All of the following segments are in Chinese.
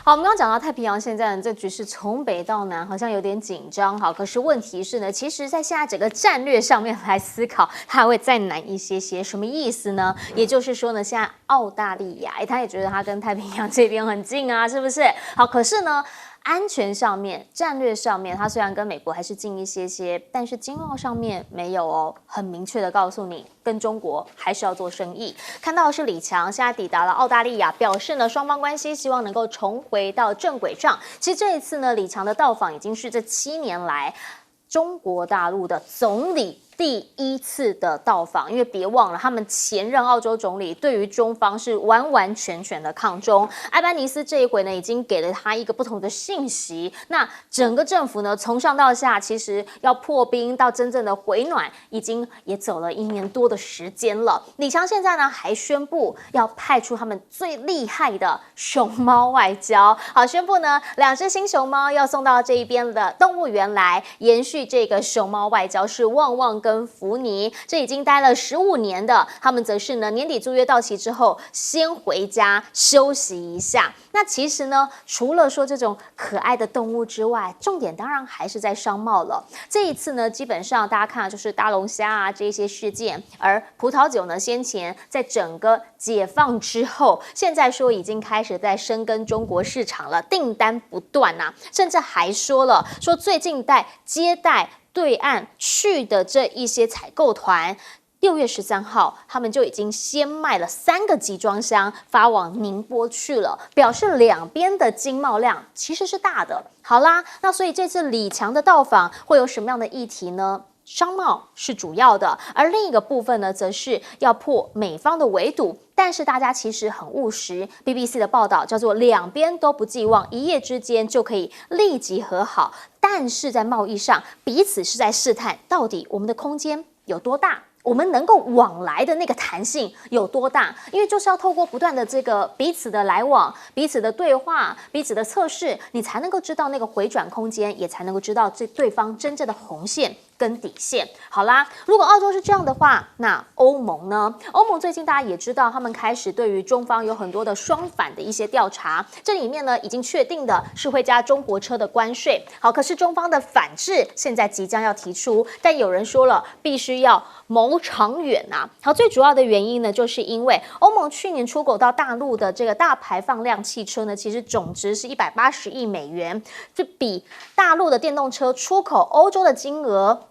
好，我们刚刚讲到太平洋现在的这局势从北到南好像有点紧张，好，可是问题是呢，其实在现在整个战略上面来思考，它还会再难一些些。什么意思呢？也就是说呢，现在澳大利亚，他也觉得他跟太平洋这边很近啊，是不是？好，可是呢，安全上面、战略上面，它虽然跟美国还是近一些些，但是经贸上面没有哦，很明确的告诉你，跟中国还是要做生意。看到的是李强现在抵达了澳大利亚，表示呢双方关系希望能够重回到正轨上。其实这一次呢，李强的到访已经是这7年来中国大陆的总理第1次的到访，因为别忘了，他们前任澳洲总理对于中方是完完全全的抗中。艾班尼斯这一回呢，已经给了他一个不同的信息。那整个政府呢，从上到下，其实要破冰到真正的回暖，已经也走了1年多的时间了。李强现在呢，还宣布要派出他们最厉害的熊猫外交，好，宣布呢，2只新熊猫要送到这一边的动物园来，延续这个熊猫外交，是旺旺跟福尼，这已经待了15年的，他们则是呢年底租约到期之后，先回家休息一下。那其实呢，除了说这种可爱的动物之外，重点当然还是在商贸了。这一次呢，基本上大家看就是大龙虾啊这些事件，而葡萄酒呢，先前在整个解放之后，现在说已经开始在深耕中国市场了，订单不断啊，甚至还说了说最近在接待对岸去的这一些采购团，6月13号，他们就已经先卖了3个集装箱发往宁波去了，表示两边的经贸量其实是大的。好啦，那所以这次李强的到访会有什么样的议题呢？商贸是主要的，而另一个部分呢，则是要破美方的围堵。但是大家其实很务实 ，BBC 的报道叫做两边都不寄望一夜之间就可以立即和好，但是在贸易上彼此是在试探到底我们的空间有多大。我们能够往来的那个弹性有多大？因为就是要透过不断的这个彼此的来往、彼此的对话、彼此的测试，你才能够知道那个回转空间，也才能够知道这对方真正的红线跟底线。好啦，如果澳洲是这样的话，那欧盟呢？欧盟最近大家也知道，他们开始对于中方有很多的双反的一些调查，这里面呢已经确定的是会加中国车的关税。好，可是中方的反制现在即将要提出，但有人说了，必须要谋长远啊。好，最主要的原因呢，就是因为欧盟去年出口到大陆的这个大排放量汽车呢，其实总值是180亿美元，这比大陆的电动车出口欧洲的金额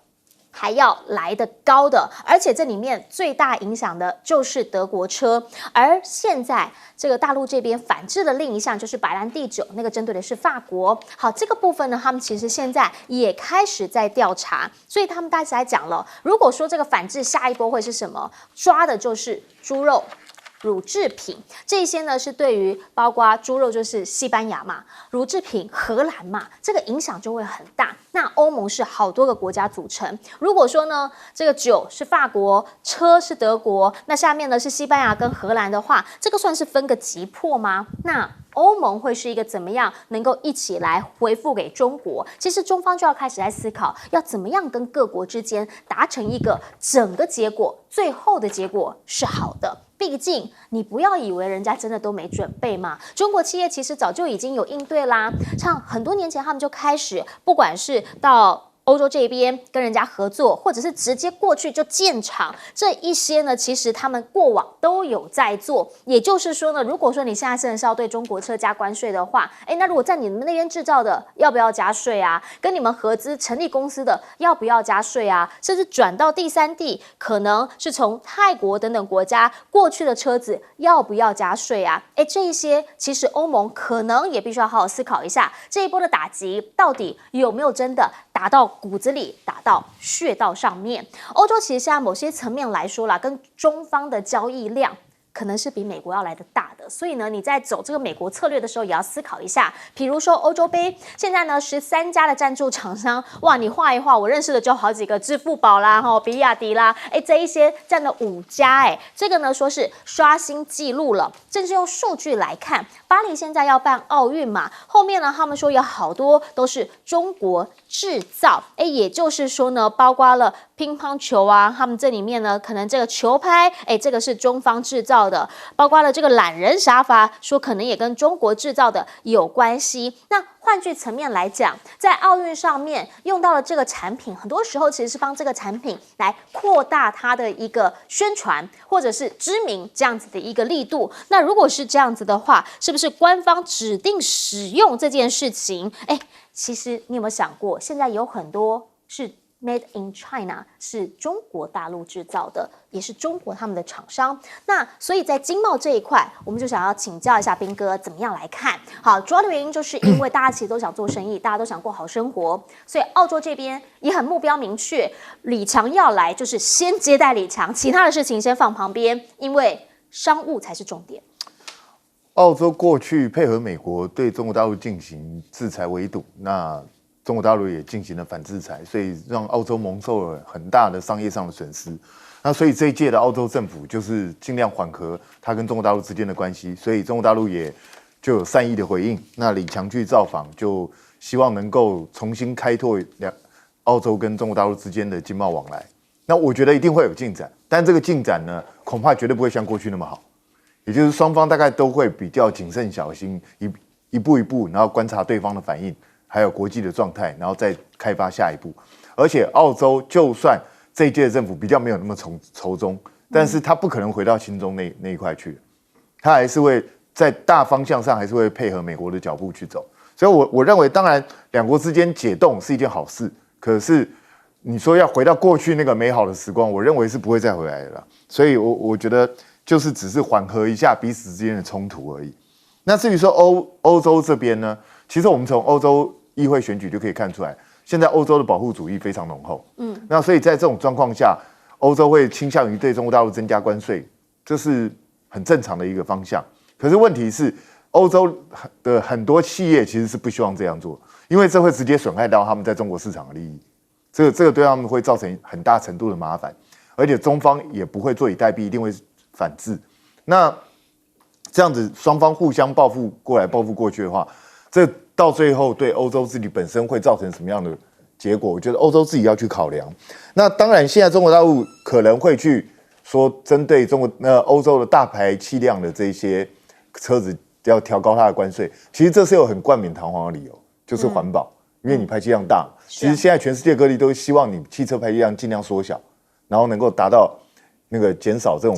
还要来得高的，而且这里面最大影响的就是德国车。而现在这个大陆这边反制的另一项就是白兰地酒，那个针对的是法国。好，这个部分呢，他们其实现在也开始在调查，所以他们大家来讲了，如果说这个反制下一波会是什么，抓的就是猪肉、乳制品，这些呢是对于包括猪肉就是西班牙嘛，乳制品荷兰嘛，这个影响就会很大。那欧盟是好多个国家组成，如果说呢这个酒是法国，车是德国，那下面呢是西班牙跟荷兰的话，这个算是分个急迫吗？那欧盟会是一个怎么样能够一起来回复给中国？其实中方就要开始在思考，要怎么样跟各国之间达成一个整个结果，最后的结果是好的。毕竟你不要以为人家真的都没准备嘛，中国企业其实早就已经有应对啦，像很多年前他们就开始，不管是到欧洲这边跟人家合作，或者是直接过去就建厂，这一些呢，其实他们过往都有在做。也就是说呢，如果说你现在真的是要对中国车加关税的话，那如果在你们那边制造的要不要加税啊？跟你们合资成立公司的要不要加税啊？甚至转到第三地，可能是从泰国等等国家过去的车子要不要加税啊？这一些其实欧盟可能也必须要好好思考一下，这一波的打击到底有没有真的打到骨子里，打到穴道上面。欧洲其实现在某些层面来说啦，跟中方的交易量可能是比美国要来的大的，所以呢，你在走这个美国策略的时候，也要思考一下。比如说欧洲杯，现在呢13家的赞助厂商，哇，你画一画，我认识的就好几个，支付宝啦，比亚迪啦，这一些占了5家，这个呢说是刷新纪录了。甚至用数据来看，巴黎现在要办奥运嘛，后面呢他们说有好多都是中国制造，也就是说呢，包括了乒乓球啊，他们这里面呢可能这个球拍，这个是中方制造。造的，包括了这个懒人沙发，说可能也跟中国制造的有关系。那换句层面来讲，在奥运上面用到了这个产品，很多时候其实是帮这个产品来扩大它的一个宣传或者是知名这样子的一个力度。那如果是这样子的话，是不是官方指定使用这件事情？其实你有没有想过，现在有很多是 Made in China， 是中国大陆制造的，也是中国他们的厂商。那所以在经贸这一块，我们就想要请教一下彬哥，怎么样来看？好，主要的原因就是因为大家其实都想做生意，大家都想过好生活，所以澳洲这边也很目标明确，李强要来就是先接待李强，其他的事情先放旁边，因为商务才是重点。澳洲过去配合美国对中国大陆进行制裁围堵，那中国大陆也进行了反制裁，所以让澳洲蒙受了很大的商业上的损失。那所以这一届的澳洲政府就是尽量缓和它跟中国大陆之间的关系，所以中国大陆也就有善意的回应。那李强去造访，就希望能够重新开拓澳洲跟中国大陆之间的经贸往来。那我觉得一定会有进展，但这个进展呢，恐怕绝对不会像过去那么好。也就是双方大概都会比较谨慎小心，一步一步，然后观察对方的反应，还有国际的状态，然后再开发下一步。而且澳洲就算这一届的政府比较没有那么仇中，但是他不可能回到亲中那一块去，他还是会在大方向上还是会配合美国的脚步去走。所以我认为，当然两国之间解冻是一件好事，可是你说要回到过去那个美好的时光，我认为是不会再回来的啦。所以我觉得就是只是缓和一下彼此之间的冲突而已。那至于说欧洲这边呢，其实我们从欧洲议会选举就可以看出来，现在欧洲的保护主义非常浓厚。那所以在这种状况下，欧洲会倾向于对中国大陆增加关税，这是很正常的一个方向。可是问题是，欧洲的很多企业其实是不希望这样做，因为这会直接损害到他们在中国市场的利益，这个对他们会造成很大程度的麻烦，而且中方也不会坐以待毙，一定会反制。那这样子双方互相报复过来报复过去的话，这到最后对欧洲自己本身会造成什么样的结果？我觉得欧洲自己要去考量。那当然，现在中国大陆可能会去说，针对欧洲的大排气量的这些车子要调高它的关税，其实这是有很冠冕堂皇的理由，就是环保，因为你排气量大。其实现在全世界各地都希望你汽车排气量尽量缩小，然后能够达到那个减少这种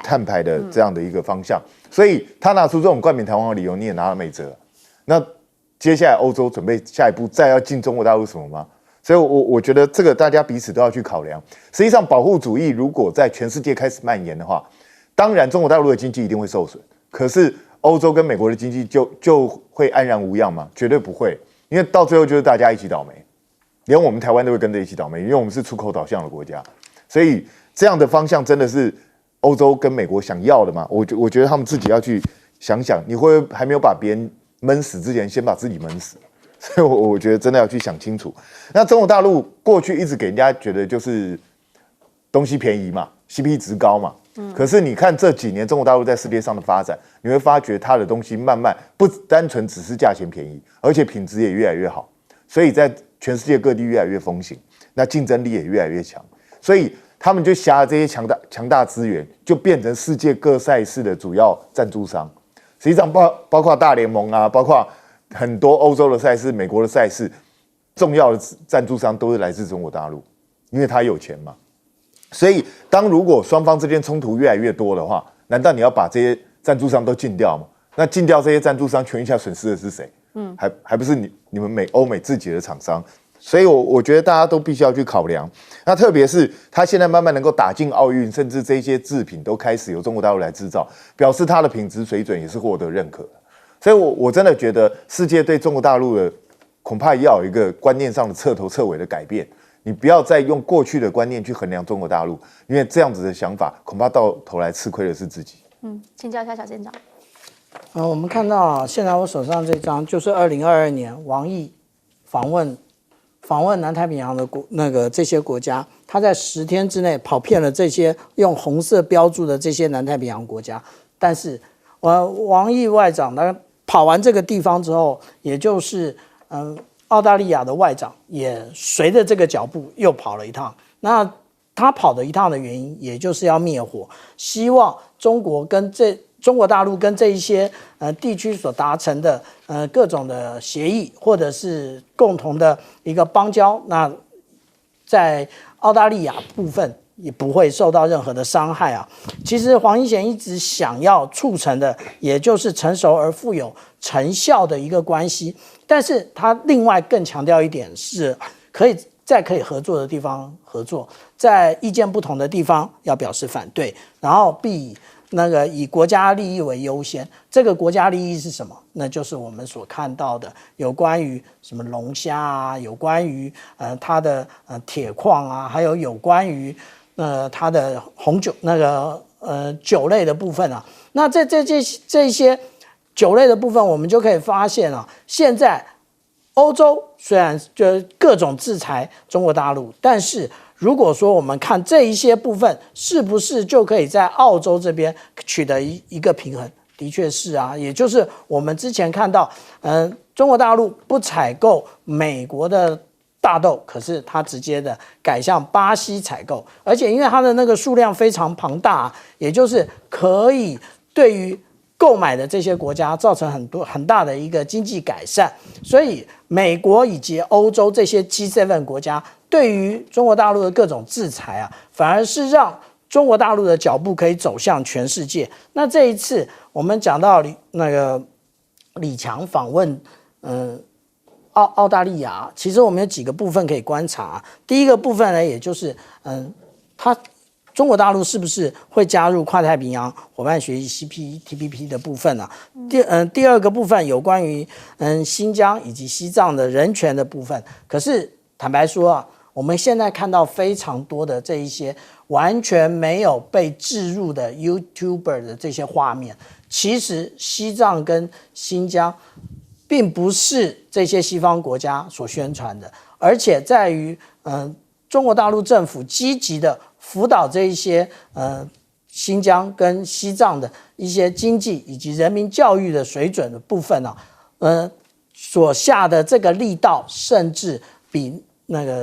碳排的这样的一个方向，所以他拿出这种冠冕堂皇的理由，你也拿了没辙。那接下来欧洲准备下一步再要进中国大陆什么吗？所以我觉得这个大家彼此都要去考量。实际上，保护主义如果在全世界开始蔓延的话，当然中国大陆的经济一定会受损，可是欧洲跟美国的经济就会安然无恙吗？绝对不会，因为到最后就是大家一起倒霉，连我们台湾都会跟着一起倒霉，因为我们是出口导向的国家，所以这样的方向真的是欧洲跟美国想要的吗？我觉得他们自己要去想想，你会还没有把别人闷死之前，先把自己闷死。所以我觉得真的要去想清楚。那中国大陆过去一直给人家觉得就是东西便宜嘛 ，CP 值高嘛。可是你看这几年中国大陆在世界上的发展，你会发觉它的东西慢慢不单纯只是价钱便宜，而且品质也越来越好，所以在全世界各地越来越风行，那竞争力也越来越强。所以他们就挟了这些强大资源，就变成世界各赛事的主要赞助商。实际上包括大联盟啊，包括很多欧洲的赛事、美国的赛事，重要的赞助商都是来自中国大陆，因为他有钱嘛。所以，如果双方之间冲突越来越多的话，难道你要把这些赞助商都禁掉吗？那禁掉这些赞助商，权益下损失的是谁？还不是你们欧美自己的厂商？所以我觉得大家都必须要去考量。那特别是他现在慢慢能够打进奥运，甚至这些制品都开始由中国大陆来制造，表示它的品质水准也是获得认可的。所以我真的觉得世界对中国大陆的恐怕要有一个观念上的彻头彻尾的改变。你不要再用过去的观念去衡量中国大陆，因为这样子的想法恐怕到头来吃亏的是自己。请教一下小舰长。我们看到现在我手上这张就是2022年王毅访问南太平洋的这些国家，他在10天之内跑遍了这些用红色标注的这些南太平洋国家。但是，王毅外长他跑完这个地方之后，也就是澳大利亚的外长也随着这个脚步又跑了一趟。那他跑的一趟的原因，也就是要灭火，希望中国大陆跟这一些地区所达成的各种的协议，或者是共同的一个邦交，那在澳大利亚部分也不会受到任何的伤害啊。其实黄英贤一直想要促成的，也就是成熟而富有成效的一个关系，但是他另外更强调一点是，可以合作的地方合作，在意见不同的地方要表示反对，然后以国家利益为优先。这个国家利益是什么？那就是我们所看到的有关于什么龙虾啊，有关于它的铁矿啊，还有关于它的红酒酒类的部分啊。那这些酒类的部分，我们就可以发现啊，现在欧洲虽然就各种制裁中国大陆，但是如果说我们看这一些部分，是不是就可以在澳洲这边取得一个平衡？的确是啊，也就是我们之前看到，中国大陆不采购美国的大豆，可是它直接的改向巴西采购，而且因为它的那个数量非常庞大，也就是可以对于购买的这些国家造成很大的一个经济改善，所以美国以及欧洲这些 G7 国家对于中国大陆的各种制裁啊，反而是让中国大陆的脚步可以走向全世界。那这一次我们讲到李强访问澳大利亚，其实我们有几个部分可以观察。第一个部分呢，也就是中国大陆是不是会加入跨太平洋伙伴协议 CPTPP 的部分啊？第二个部分有关于新疆以及西藏的人权的部分。可是坦白说啊，我们现在看到非常多的这一些完全没有被置入的 YouTuber 的这些画面，其实西藏跟新疆并不是这些西方国家所宣传的，而且在于中国大陆政府积极的辅导这一些新疆跟西藏的一些经济以及人民教育的水准的部分啊，所下的这个力道，甚至比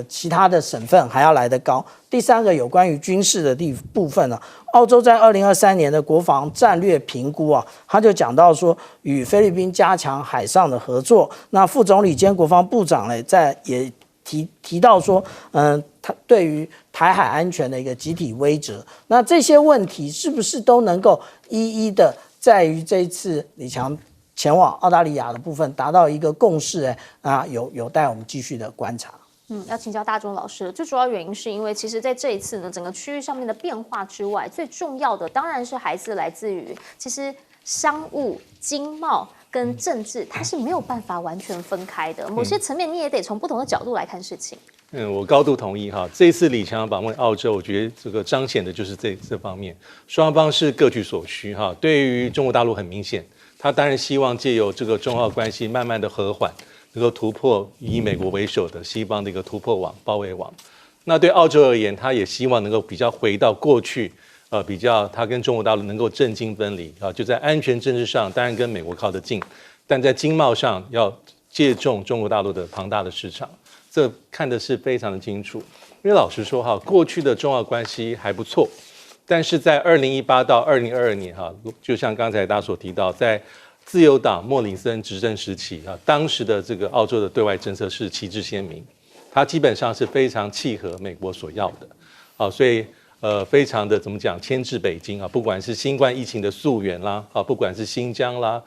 其他的省份还要来得高。第三个有关于军事的部分呢，澳洲在2023年的国防战略评估啊，他就讲到说与菲律宾加强海上的合作。那副总理兼国防部长呢，也提到说，他对于台海安全的一个集体威慑。那这些问题是不是都能够一一的在于这一次李强前往澳大利亚的部分达到一个共识？有待我们继续的观察。要请教大中老师，最主要原因是因为其实在这一次呢，整个区域上面的变化之外，最重要的当然是还是来自于其实商务、经贸跟政治，它是没有办法完全分开的。某些层面你也得从不同的角度来看事情。我高度同意哈。这一次李强访问澳洲，我觉得这个彰显的就是这方面，双方是各取所需哈。对于中国大陆很明显，他当然希望借由这个中澳关系慢慢的和缓，能够突破以美国为首的西方的一个突破网、包围网。那对澳洲而言，他也希望能够比较回到过去，比较他跟中国大陆能够政经分离啊，就在安全政治上，当然跟美国靠得近，但在经贸上要借重中国大陆的庞大的市场，这看的是非常的清楚。因为老实说哈，过去的中澳关系还不错，但是在2018到2022年哈，就像刚才大家所提到，在自由党莫里森执政时期啊，当时的这个澳洲的对外政策是旗帜鲜明，它基本上是非常契合美国所要的，所以非常的怎么讲牵制北京啊，不管是新冠疫情的溯源啦，不管是新疆啦、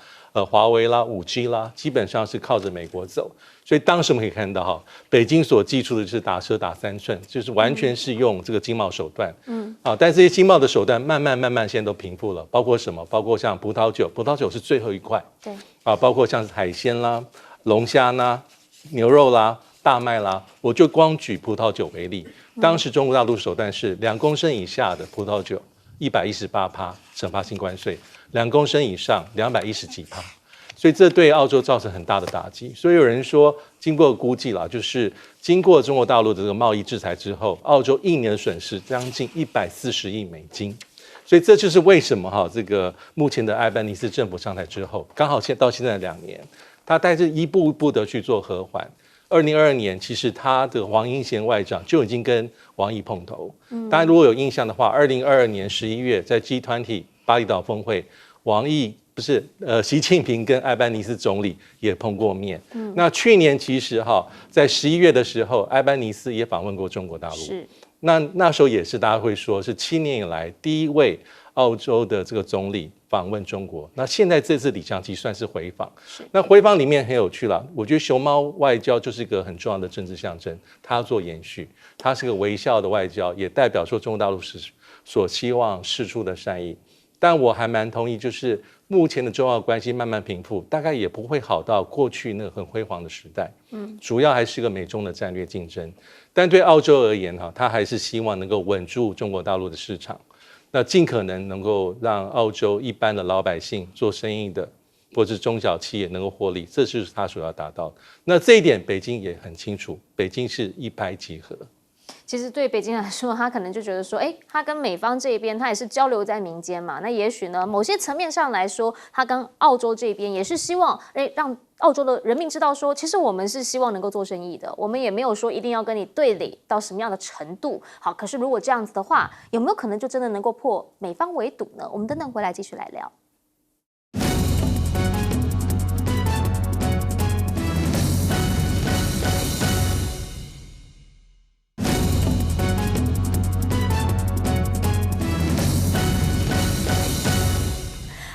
华为啦、5G 啦，基本上是靠着美国走。所以当时我们可以看到哈，北京所祭出的就是打蛇打3寸，就是完全是用这个经贸手段。但这些经贸的手段慢慢现在都平复了，包括什么？包括像葡萄酒是最后一块。对。包括像是海鲜啦、龙虾啦、牛肉啦、大麦啦，我就光举葡萄酒为例，当时中国大陆手段是2公升以下的葡萄酒118%省发性关税，2公升以上210几%。所以这对澳洲造成很大的打击。所以有人说，经过估计啦，就是经过中国大陆的这个贸易制裁之后，澳洲1年的损失将近140亿美金。所以这就是为什么这个目前的艾班尼斯政府上台之后，刚好到现在2年，他带着一步一步的去做和缓。2022年，其实他的黄英贤外长就已经跟王毅碰头。大家如果有印象的话，2022年11月在 G20 巴厘岛峰会，习近平跟艾班尼斯总理也碰过面。那去年其实在11月的时候，艾班尼斯也访问过中国大陆。是。那时候也是大家会说是7年以来第一位澳洲的这个总理访问中国。那现在这次李强基算是回访。那回访里面很有趣了，我觉得熊猫外交就是一个很重要的政治象征，它要做延续，它是个微笑的外交，也代表说中国大陆是所希望释出的善意。但我还蛮同意，就是目前的中澳关系慢慢平复，大概也不会好到过去那个很辉煌的时代。主要还是个美中的战略竞争。但对澳洲而言，他还是希望能够稳住中国大陆的市场，那尽可能能够让澳洲一般的老百姓做生意的，或者是中小企业能够获利，这就是他所要达到的。那这一点，北京也很清楚，北京是一拍即合。其实对北京来说，他可能就觉得说，他跟美方这边，他也是交流在民间嘛。那也许呢，某些层面上来说，他跟澳洲这边也是希望，让澳洲的人民知道说，其实我们是希望能够做生意的，我们也没有说一定要跟你对垒到什么样的程度。好，可是如果这样子的话，有没有可能就真的能够破美方围堵呢？我们等等回来继续来聊。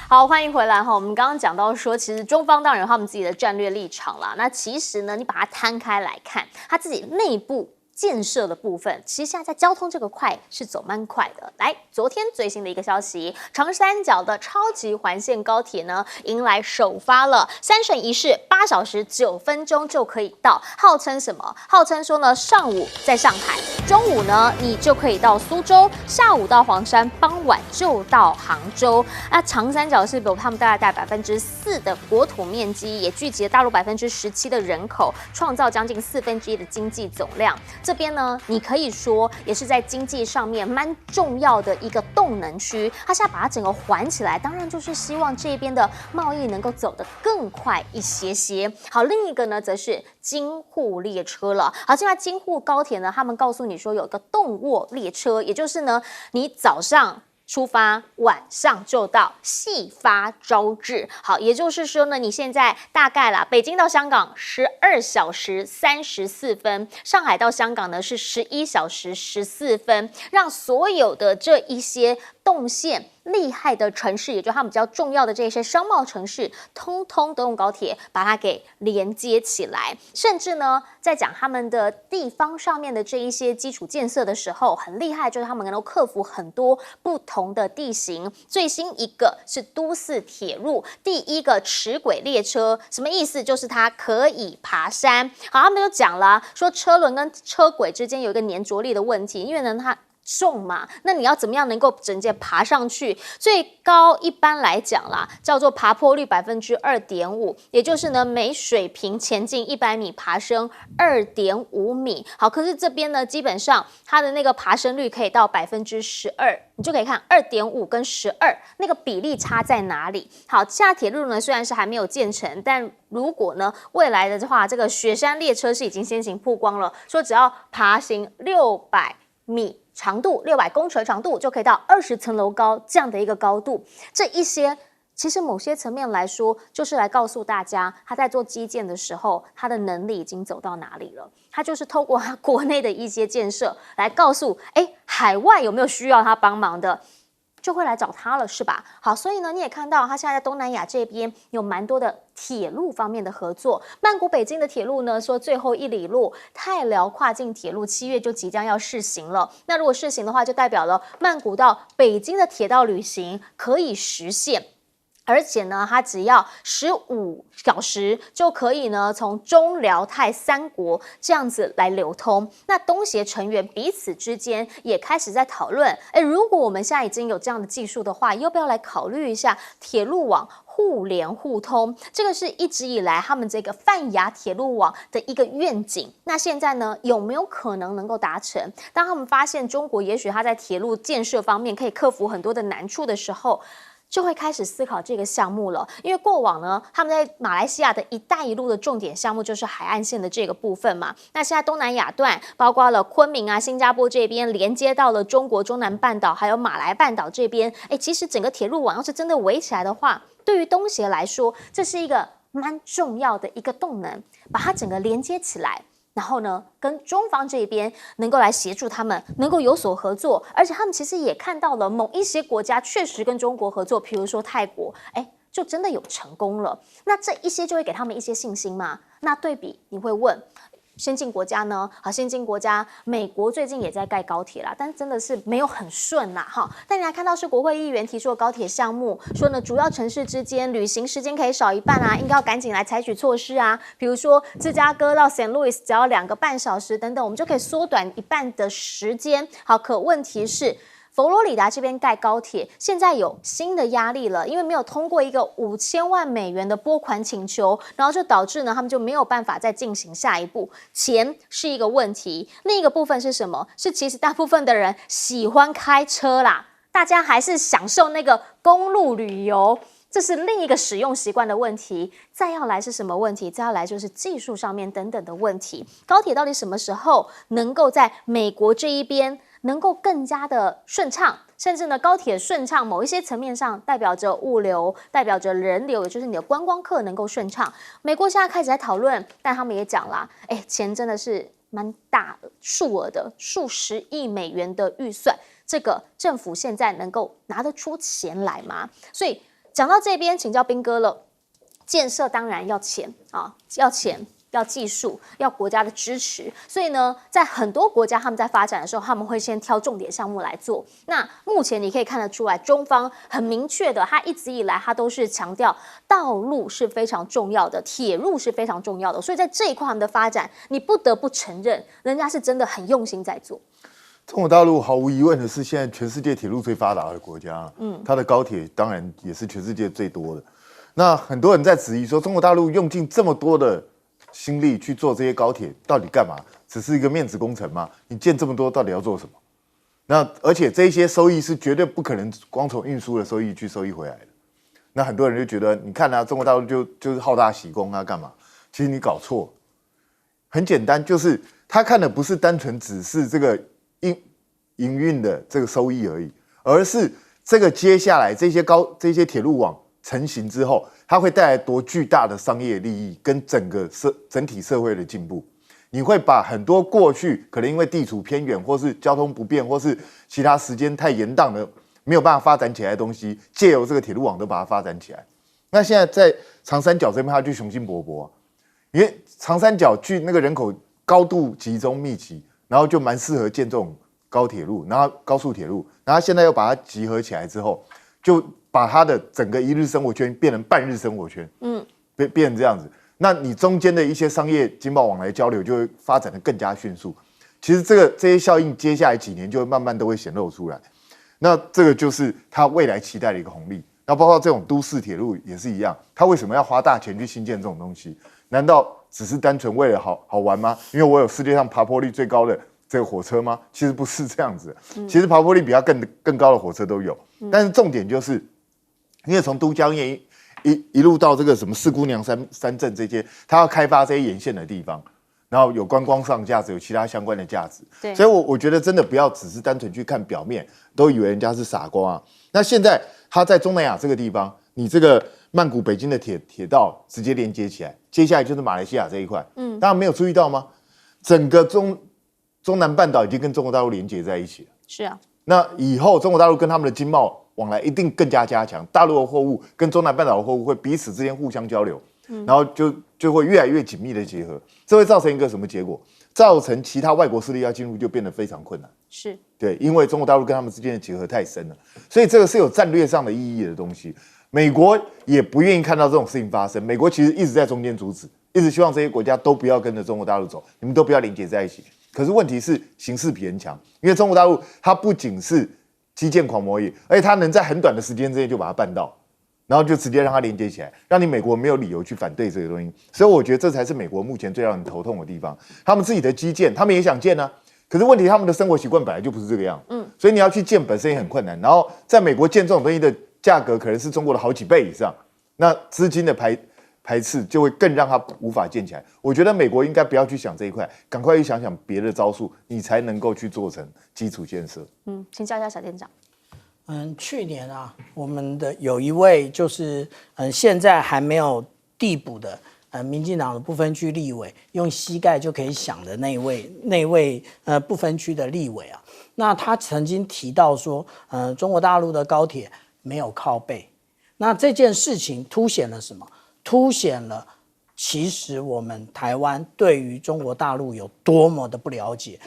好，欢迎回来哈。我们刚刚讲到说，其实中方当然有他们自己的战略立场啦。那其实呢，你把它摊开来看，他自己内部建设的部分，其实现在在交通这个块是走蛮快的。来，昨天最新的一个消息，长三角的超级环线高铁呢，迎来首发了，3省一市，8小时9分钟就可以到。号称什么？号称说呢，上午在上海，中午呢你就可以到苏州，下午到黄山，傍晚就到杭州。那长三角是有他们大概4%的国土面积，也聚集了大陆17%的人口，创造将近1/4的经济总量。这边呢，你可以说也是在经济上面蛮重要的一个动能区。它现在把它整个环起来，当然就是希望这边的贸易能够走得更快一些些。好，另一个呢，则是京沪列车了。好，现在京沪高铁呢，他们告诉你说有一个动卧列车，也就是呢，你早上出发，晚上就到，细发招致。好，也就是说呢，你现在大概啦，北京到香港12小时34分，上海到香港呢是11小时14分，让所有的这一些动线厉害的城市，也就是他们比较重要的这些商贸城市，通通都用高铁把它给连接起来。甚至呢，在讲他们的地方上面的这一些基础建设的时候，很厉害，就是他们能够克服很多不同的地形。最新一个是都市铁路，第一个齿轨列车，什么意思？就是它可以爬山。好，他们就讲了，说车轮跟车轨之间有一个粘着力的问题，因为呢它重嘛，那你要怎么样能够整节爬上去？最高一般来讲啦，叫做爬坡率2.5%，也就是呢每水平前进100米爬升2.5米。好，可是这边呢，基本上它的那个爬升率可以到12%，你就可以看2.5跟12那个比例差在哪里。好，现在铁路呢虽然是还没有建成，但如果呢未来的话，这个雪山列车是已经先行曝光了，说只要爬行600米。长度600公尺长度就可以到20层楼高这样的一个高度，这一些其实某些层面来说，就是来告诉大家，他在做基建的时候，他的能力已经走到哪里了。他就是透过他国内的一些建设来告诉，海外有没有需要他帮忙的，就会来找他了，是吧？好，所以呢，你也看到他现在在东南亚这边有蛮多的铁路方面的合作。曼谷北京的铁路呢，说最后1里路泰辽跨境铁路7月就即将要试行了。那如果试行的话，就代表了曼谷到北京的铁道旅行可以实现。而且呢，它只要15小时就可以呢，从中辽泰3国这样子来流通。那东协成员彼此之间也开始在讨论，如果我们现在已经有这样的技术的话，要不要来考虑一下铁路网互联互通？这个是一直以来他们这个泛亚铁路网的一个愿景。那现在呢，有没有可能能够达成？当他们发现中国也许它在铁路建设方面可以克服很多的难处的时候，就会开始思考这个项目了，因为过往呢，他们在马来西亚的一带一路的重点项目就是海岸线的这个部分嘛。那现在东南亚段，包括了昆明啊、新加坡这边，连接到了中国中南半岛，还有马来半岛这边，其实整个铁路网要是真的围起来的话，对于东协来说，这是一个蛮重要的一个动能，把它整个连接起来。然后呢，跟中方这边能够来协助他们，能够有所合作，而且他们其实也看到了某一些国家确实跟中国合作，比如说泰国，就真的有成功了。那这一些就会给他们一些信心嘛？那对比你会问，先进国家呢？好，先进国家，美国最近也在盖高铁啦，但真的是没有很顺啦，哈。但你还看到是国会议员提出的高铁项目，说呢，主要城市之间旅行时间可以少一半啊，应该要赶紧来采取措施啊。比如说芝加哥到 St. Louis 只要2个半小时等等，我们就可以缩短一半的时间。好，可问题是，佛罗里达这边盖高铁，现在有新的压力了，因为没有通过一个5000万美元的拨款请求，然后就导致呢，他们就没有办法再进行下一步。钱是一个问题，另一个部分是什么？是其实大部分的人喜欢开车啦，大家还是享受那个公路旅游。这是另一个使用习惯的问题，再要来是什么问题？再要来就是技术上面等等的问题。高铁到底什么时候能够在美国这一边能够更加的顺畅，甚至呢，高铁顺畅某一些层面上代表着物流，代表着人流，也就是你的观光客能够顺畅。美国现在开始在讨论，但他们也讲啦，钱真的是蛮大数额的，数十亿美元的预算，这个政府现在能够拿得出钱来吗？所以讲到这边，请教彬哥了，建设当然要钱啊，要钱。要技术，要国家的支持，所以呢，在很多国家他们在发展的时候，他们会先挑重点项目来做。那目前你可以看得出来，中方很明确的，他一直以来他都是强调道路是非常重要的，铁路是非常重要的。所以在这一块他们的发展，你不得不承认，人家是真的很用心在做。中国大陆毫无疑问的是现在全世界铁路最发达的国家，它的高铁当然也是全世界最多的。那很多人在质疑说，中国大陆用尽这么多的心力去做这些高铁，到底干嘛？只是一个面子工程吗？你建这么多，到底要做什么？那而且这些收益是绝对不可能光从运输的收益去收益回来的。那很多人就觉得，你看啊，中国大陆就是好大喜功啊，干嘛？其实你搞错，很简单，就是他看的不是单纯只是这个营运的这个收益而已，而是这个接下来这些铁路网成型之后，它会带来多巨大的商业利益跟整体社会的进步。你会把很多过去可能因为地处偏远，或是交通不便，或是其他时间太延宕的没有办法发展起来的东西，借由这个铁路网都把它发展起来。那现在在长三角这边，它就雄心勃勃，因为长三角距那个人口高度集中密集，然后就蛮适合建这种高铁路，然后高速铁路，然后现在又把它集合起来之后，就把它的整个一日生活圈变成半日生活圈，变成这样子。那你中间的一些商业经贸往来交流就会发展的更加迅速。其实这些效应，接下来几年就会慢慢都会显露出来。那这个就是它未来期待的一个红利。那包括这种都市铁路也是一样，它为什么要花大钱去新建这种东西？难道只是单纯为了好玩吗？因为我有世界上爬坡率最高的这个火车吗？其实不是这样子。其实爬坡率比它更高的火车都有。但是重点就是，因为从都江堰一路到这个什么四姑娘山镇这些，它要开发这些沿线的地方，然后有观光上价值，有其他相关的价值。对，所以我觉得真的不要只是单纯去看表面，都以为人家是傻瓜啊。那现在它在中南亚这个地方，你这个曼谷北京的铁道直接连接起来，接下来就是马来西亚这一块。大家没有注意到吗？整个中南半岛已经跟中国大陆连接在一起了。是啊。那以后中国大陆跟他们的经贸往来一定更加加强，大陆的货物跟中南半岛的货物会彼此之间互相交流，然后就会越来越紧密的结合，这会造成一个什么结果？造成其他外国势力要进入就变得非常困难。是，对，因为中国大陆跟他们之间的结合太深了，所以这个是有战略上的意义的东西。美国也不愿意看到这种事情发生，美国其实一直在中间阻止，一直希望这些国家都不要跟着中国大陆走，你们都不要连结在一起。可是问题是形势比人强，因为中国大陆它不仅是基建狂魔也，而且它能在很短的时间之内就把它办到，然后就直接让它连接起来，让你美国没有理由去反对这个东西。所以我觉得这才是美国目前最让人头痛的地方。他们自己的基建，他们也想建啊，可是问题他们的生活习惯本来就不是这个样，所以你要去建本身也很困难。然后在美国建这种东西的价格可能是中国的好几倍以上，那资金的排斥就会更让它无法建起来。我觉得美国应该不要去想这一块，赶快去想想别的招数，你才能够去做成基础建设。请教一下小店长。去年啊，我们的有一位就是现在还没有递补的民进党的不分区立委，用膝盖就可以想的那位不分区的立委啊，那他曾经提到说，中国大陆的高铁没有靠背，那这件事情凸显了什么？凸显了其实我们台湾对于中国大陆有多么的不了解。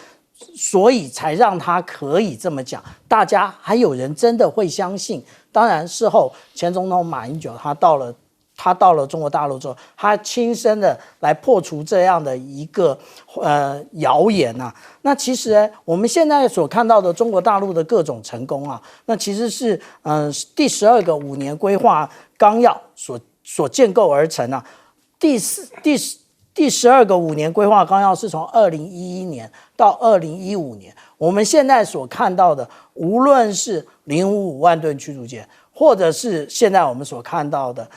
所以才让他可以这么讲，大家还有人真的会相信。当然，事后前总统马英九他到了中国大陆之后，他亲身的来破除这样的一个谣言啊。那其实我们现在所看到的中国大陆的各种成功啊，那其实是第12个5年规划纲要所建构而成啊。第12个5年规划纲要是从2011年到2015年，我们现在所看到的，无论是055万吨驱逐舰，或者是现在我们所看到的，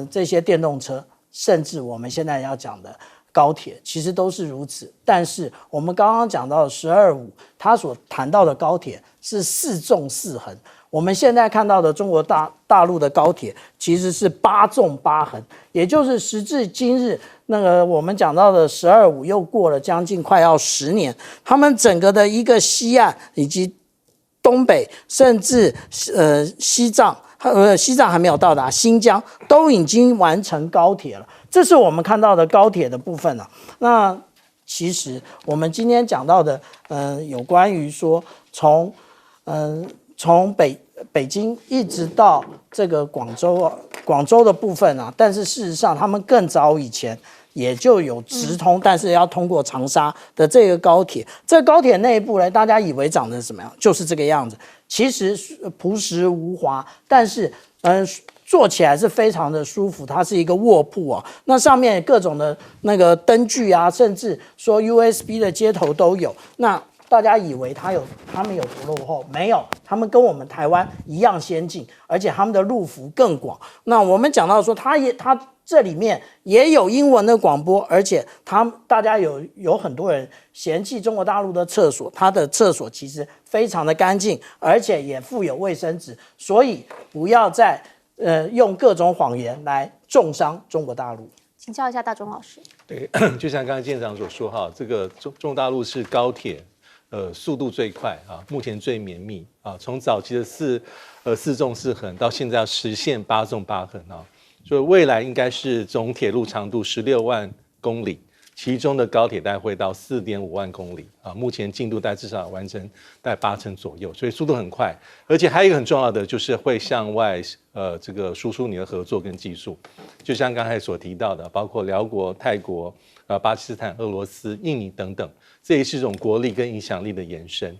这些电动车，甚至我们现在要讲的高铁，其实都是如此。但是我们刚刚讲到的12.5，他所谈到的高铁是4纵4横。我们现在看到的中国大陆的高铁其实是8纵8横，也就是时至今日，那个我们讲到的12.5又过了将近快要10年，他们整个的一个西岸以及东北，甚至西藏还没有到达，新疆都已经完成高铁了。这是我们看到的高铁的部分了。那其实我们今天讲到的，有关于说从北京一直到这个广州的部分啊，但是事实上他们更早以前也就有直通，但是要通过长沙的这个高铁。这个高铁内部呢，大家以为长得什么样，就是这个样子。其实朴实无华，但是坐起来是非常的舒服，它是一个卧铺啊。那上面各种的那个灯具啊，甚至说 USB 的接头都有。那大家以为他们有多落后？没有，他们跟我们台湾一样先进，而且他们的路幅更广。那我们讲到说，它这里面也有英文的广播，而且大家有很多人嫌弃中国大陆的厕所，它的厕所其实非常的干净，而且也附有卫生纸，所以不要再用各种谎言来重伤中国大陆。请教一下大钟老师。对，就像刚刚舰长所说哈，这个中国大陆是高铁。速度最快啊，目前最绵密啊，从早期的4纵4横到现在要实现8纵8横啊，所以未来应该是总铁路长度16万公里，其中的高铁大概会到4.5万公里啊，目前进度大概至少完成大概80%左右，所以速度很快，而且还有一个很重要的就是会向外这个输出你的合作跟技术，就像刚才所提到的，包括辽国、泰国、巴基斯坦、俄罗斯、印尼等等。这也是一种国力跟影响力的延伸。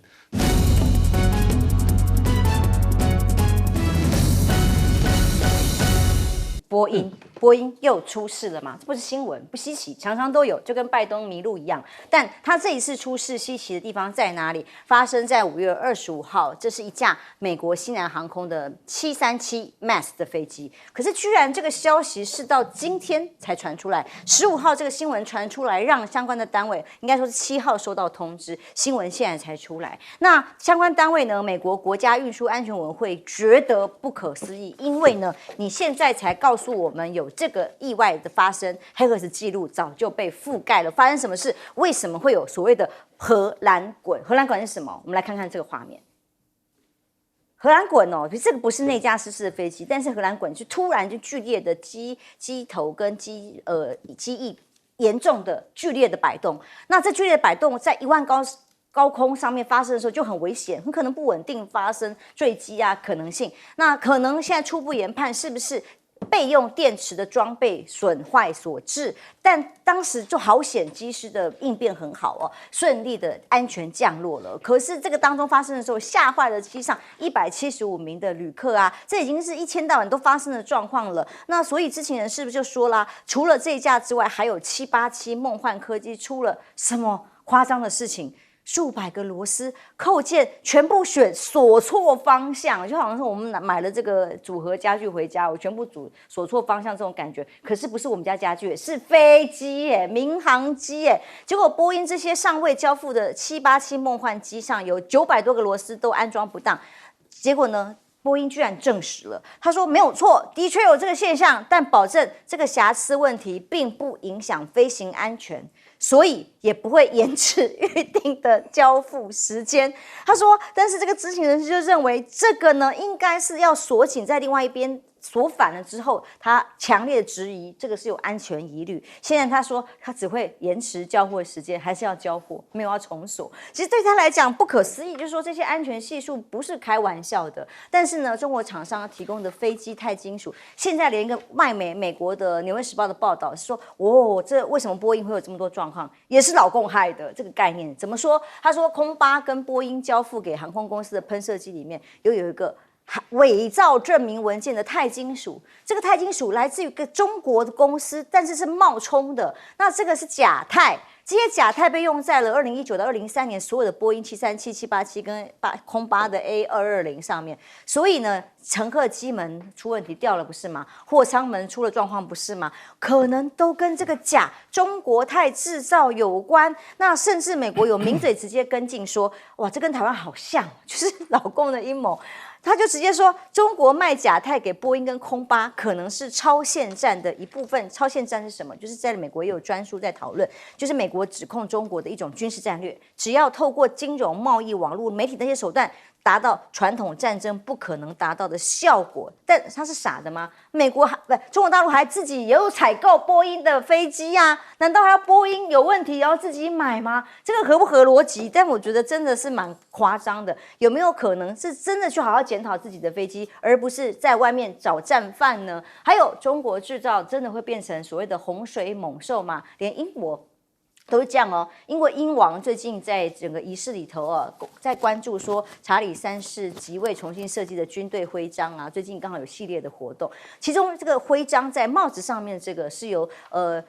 波音又出事了嘛？这不是新闻，不稀奇，常常都有，就跟拜登迷路一样。但他这一次出事稀奇的地方在哪里？发生在5月25号，这是一架美国西南航空的737 MAX 的飞机。可是居然这个消息是到今天才传出来，15号这个新闻传出来，让相关的单位应该说是7号收到通知，新闻现在才出来。那相关单位呢，美国国家运输安全委员会觉得不可思议，因为呢，你现在才告诉我们有这个意外的发生，黑盒子记录早就被覆盖了。发生什么事？为什么会有所谓的荷兰滚？荷兰滚是什么？我们来看看这个画面。荷兰滚哦，这个不是内架失事的飞机，但是荷兰滚是突然就剧烈的机头跟机翼严重的剧烈的摆动。那这剧烈的摆动在1万高空上面发生的时候就很危险，很可能不稳定发生坠机啊可能性。那可能现在初步研判是不是备用电池的装备损坏所致？但当时就好险，机师的应变很好哦，顺利的安全降落了。可是这个当中发生的时候，吓坏了机上175名的旅客啊，这已经是一天到晚都发生的状况了。那所以知情人是不是就说啦，除了这一架之外，还有787梦幻科技出了什么夸张的事情？数百个螺丝扣件全部选锁错方向，就好像是我们买了这个组合家具回家，我全部锁错方向这种感觉。可是不是我们家家具，是飞机耶，民航机耶。结果波音这些尚未交付的787梦幻机上有900多个螺丝都安装不当，结果呢？波音居然证实了，他说没有错，的确有这个现象，但保证这个瑕疵问题并不影响飞行安全，所以也不会延迟预定的交付时间。他说，但是这个知情人士就认为这个呢，应该是要锁紧在另外一边。锁反了之后，他强烈质疑这个是有安全疑虑。现在他说他只会延迟交货的时间，还是要交货，没有要重锁。其实对他来讲不可思议，就是说这些安全系数不是开玩笑的。但是呢，中国厂商提供的飞机钛金属，现在连一个卖美国的《纽约时报》的报道是说，这为什么波音会有这么多状况，也是老共害的。这个概念怎么说？他说，空巴跟波音交付给航空公司的喷射机里面，有一个伪造证明文件的钛金属，这个钛金属来自于一个中国的公司，但是是冒充的。那这个是假钛，这些假钛被用在了2019到2003年所有的波音737、787跟空巴的 A220上面。所以呢，乘客机门出问题掉了不是吗？货舱门出了状况不是吗？可能都跟这个假中国钛制造有关。那甚至美国有名嘴直接跟进说，哇，这跟台湾好像，就是老共的阴谋。他就直接说，中国卖假钛给波音跟空巴，可能是超限战的一部分。超限战是什么？就是在美国也有专书在讨论，就是美国指控中国的一种军事战略，只要透过金融、贸易、网络、媒体那些手段，达到传统战争不可能达到的效果。但他是傻的吗？中国大陆还自己也有采购波音的飞机啊？难道还要波音有问题要自己买吗？这个合不合逻辑？但我觉得真的是蛮夸张的。有没有可能是真的去好好检讨自己的飞机，而不是在外面找战犯呢？还有中国制造真的会变成所谓的洪水猛兽吗？连英国都是这样哦，因为英王最近在整个仪式里头啊，在关注说查理3世即位重新设计的军队徽章啊，最近刚好有系列的活动，其中这个徽章在帽子上面这个是由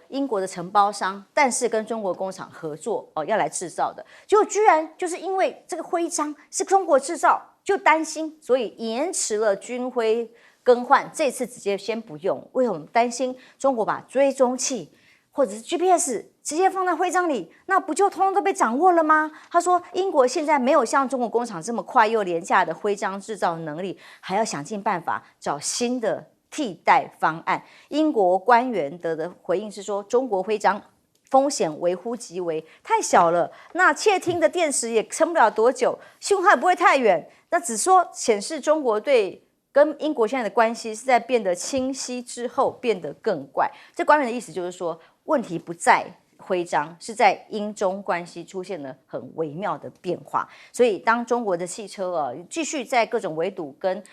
英国的承包商，但是跟中国工厂合作要来制造的，结果居然就是因为这个徽章是中国制造，就担心，所以延迟了军徽更换，这次直接先不用，为什么担心中国把追踪器或者是 GPS 直接放在徽章里，那不就通通都被掌握了吗？他说，英国现在没有像中国工厂这么快又廉价的徽章制造能力，还要想尽办法找新的替代方案。英国官员的回应是说，中国徽章风险微乎其微，太小了，那窃听的电池也撑不了多久，讯号也不会太远，那只说显示中国对跟英国现在的关系是在变得清晰之后变得更怪。这官员的意思就是说，问题不在徽章，是在英中关系出现了很微妙的变化。所以当中国的汽车继续在各种围堵跟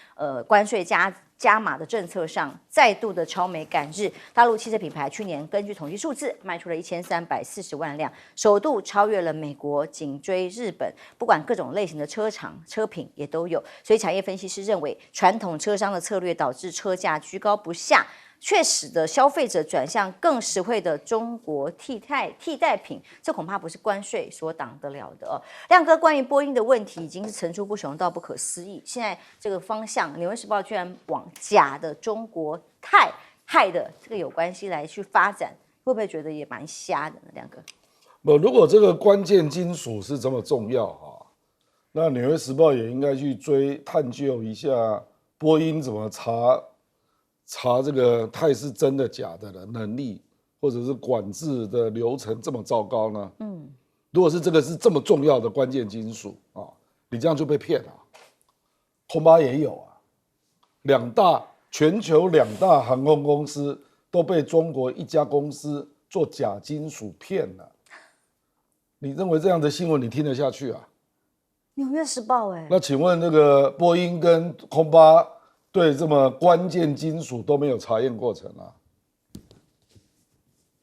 关税加码的政策上再度的超美赶日，大陆汽车品牌去年根据统计数字卖出了1340万辆，首度超越了美国，紧追日本。不管各种类型的车厂车品也都有，所以产业分析师认为，传统车商的策略导致车价居高不下，却使得消费者转向更实惠的中国替代品，这恐怕不是关税所挡得了的。亮哥，关于波音的问题已经是层出不穷到不可思议，现在这个方向，《纽约时报》居然往假的中国害的这个有关系来去发展，会不会觉得也蛮瞎的呢？亮哥，如果这个关键金属是这么重要那《纽约时报》也应该去探究一下波音怎么查这个钛是真的假的能力，或者是管制的流程这么糟糕呢？如果是这个是这么重要的关键金属你这样就被骗了。空巴也有全球两大航空公司都被中国一家公司做假金属骗了。你认为这样的新闻你听得下去啊？纽约时报那请问那个波音跟空巴对这么关键金属都没有查验过程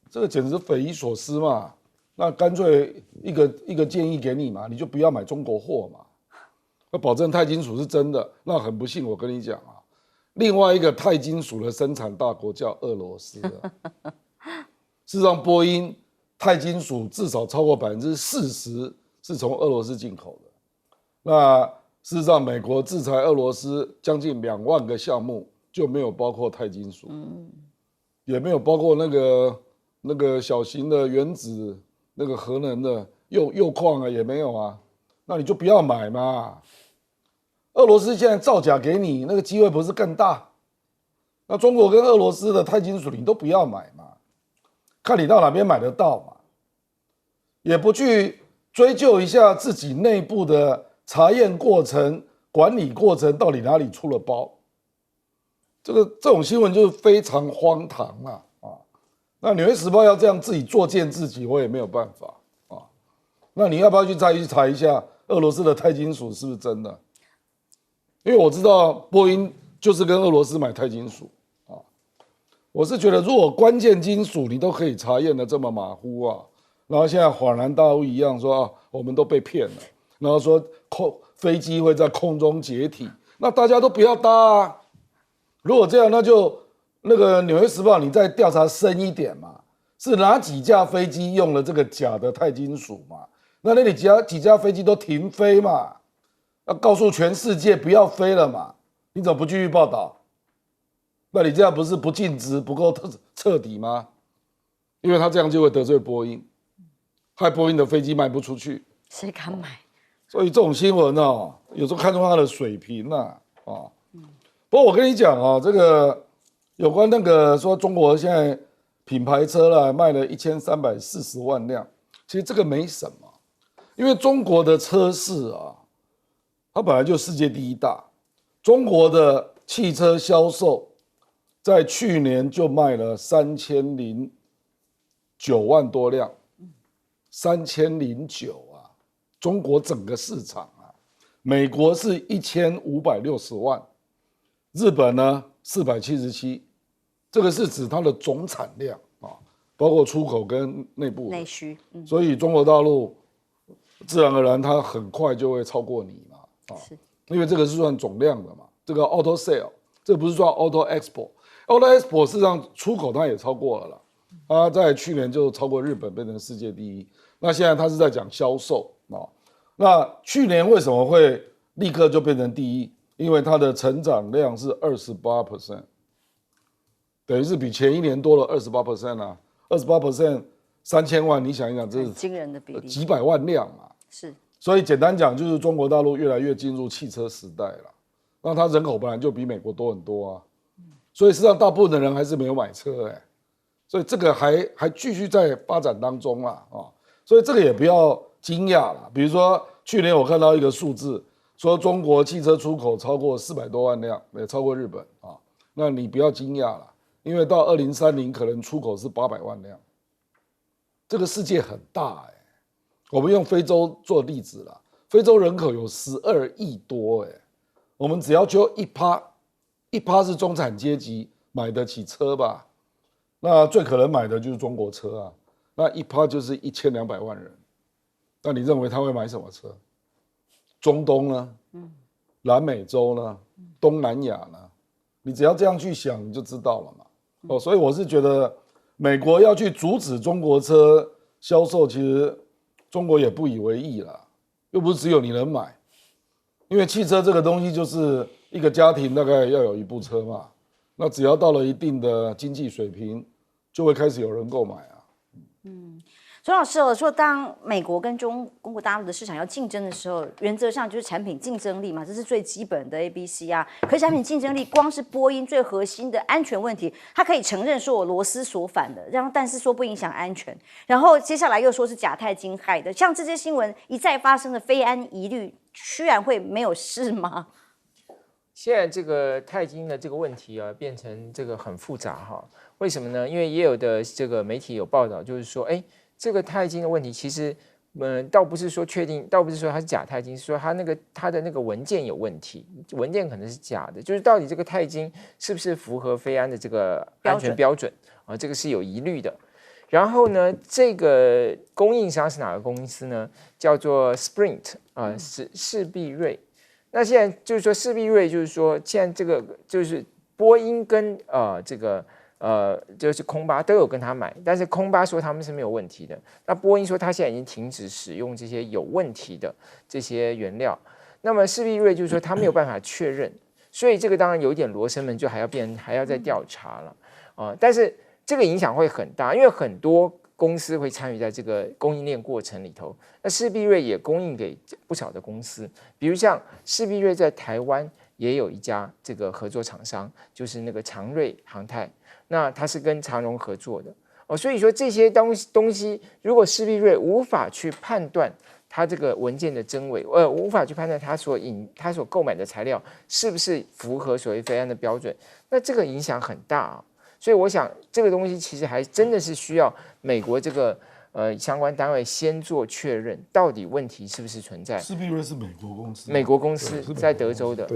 这个简直匪夷所思嘛。那干脆一个建议给你嘛，你就不要买中国货嘛。那保证钛金属是真的，那很不幸我跟你讲另外一个钛金属的生产大国叫俄罗斯事实上波音钛金属至少超过40%，是从俄罗斯进口的。那事实上，美国制裁俄罗斯将近2万个项目，就没有包括钛金属，也没有包括那个小型的原子那个核能的铀矿啊，也没有啊。那你就不要买嘛。俄罗斯现在造假给你，那个机会不是更大？那中国跟俄罗斯的钛金属你都不要买嘛，看你到哪边买得到嘛，也不去追究一下自己内部的查验过程、管理过程到底哪里出了包。这种新闻就是非常荒唐啊！那《纽约时报》要这样自己作践自己，我也没有办法啊。那你要不要再去查一下俄罗斯的钛金属是不是真的？因为我知道波音就是跟俄罗斯买钛金属啊。我是觉得，如果关键金属你都可以查验的这么马虎啊，然后现在恍然大悟一样说啊，我们都被骗了，然后说飞机会在空中解体，那大家都不要搭啊。如果这样，那就那个《纽约时报》你再调查深一点嘛，是哪几架飞机用了这个假的钛金属嘛？那里几架飞机都停飞嘛，要告诉全世界不要飞了嘛？你怎么不继续报道？那你这样不是不尽职不够彻底吗？因为他这样就会得罪波音，害波音的飞机卖不出去，谁敢买？所以这种新闻哦，有时候看出他的水平啊。不过我跟你讲啊，这个有关那个说中国现在品牌车啦卖了1340万辆，其实这个没什么，因为中国的车市啊，它本来就世界第1大，中国的汽车销售在去年就卖了3009万多辆，3009啊，中国整个市场啊，美国是1560万。日本呢477，这个是指它的总产量啊，包括出口跟内需。所以中国大陆自然而然它很快就会超过你嘛啊，因为这个是算总量的嘛，这个 auto sale 这不是算 auto export，auto export 事实上出口它也超过了啦，它在去年就超过日本变成世界第1，那现在它是在讲销售啊，那去年为什么会立刻就变成第1？因为它的成长量是28%，等于是比前一年多了28%啊，28% 3000万，你想一想，这是惊人的比例，几百万辆嘛。是，所以简单讲，就是中国大陆越来越进入汽车时代了。那它人口本来就比美国多很多啊，所以实际上大部分的人还是没有买车所以这个还继续在发展当中啦啊，所以这个也不要惊讶了。比如说去年我看到一个数字。说中国汽车出口超过400多万辆，也超过日本啊。那你不要惊讶了，因为到2030可能出口是800万辆。这个世界很大我们用非洲做例子啦，非洲人口有12亿多我们只要就1%是中产阶级买得起车吧，那最可能买的就是中国车啊，那1%就是1200万人。那你认为他会买什么车？中东呢？南美洲呢？东南亚呢？你只要这样去想，你就知道了嘛。所以我是觉得，美国要去阻止中国车销售，其实中国也不以为意啦，又不是只有你能买，因为汽车这个东西就是一个家庭大概要有1部车嘛，那只要到了一定的经济水平，就会开始有人购买啊。钟老师说，当美国跟中国大陆的市场要竞争的时候，原则上就是产品竞争力嘛，这是最基本的 ABC 啊。可是产品竞争力，光是波音最核心的安全问题，它可以承认说我螺丝锁反的，但是说不影响安全。然后接下来又说是假钛金害的，像这些新闻一再发生的非安疑虑，居然会没有事吗？现在这个钛金的这个问题啊，变成这个很复杂哈。为什么呢？因为也有的这个媒体有报道，就是说，这个钛金的问题，其实，倒不是说确定，倒不是说它是假钛金，是说它的那个文件有问题，文件可能是假的，就是到底这个钛金是不是符合非安的这个安全标准啊？这个是有疑虑的。然后呢，这个供应商是哪个公司呢？叫做 Sprint 啊，是士必瑞。那现在就是说士必瑞，就是说现在这个就是波音跟这个就是空巴都有跟他买，但是空巴说他们是没有问题的。那波音说他现在已经停止使用这些有问题的这些原料。那么士必瑞就是说他没有办法确认，所以这个当然有一点罗生门，就还要再调查了但是这个影响会很大，因为很多公司会参与在这个供应链过程里头。那士必瑞也供应给不少的公司，比如像士必瑞在台湾也有一家这个合作厂商，就是那个长瑞航太，那它是跟长荣合作的所以说这些东西，如果士必瑞无法去判断它这个文件的真伪，无法去判断它所购买的材料是不是符合所谓飞安的标准，那这个影响很大所以我想这个东西其实还真的是需要美国这个相关单位先做确认，到底问题是不是存在。士必瑞是美国公司，美国公司在德州的，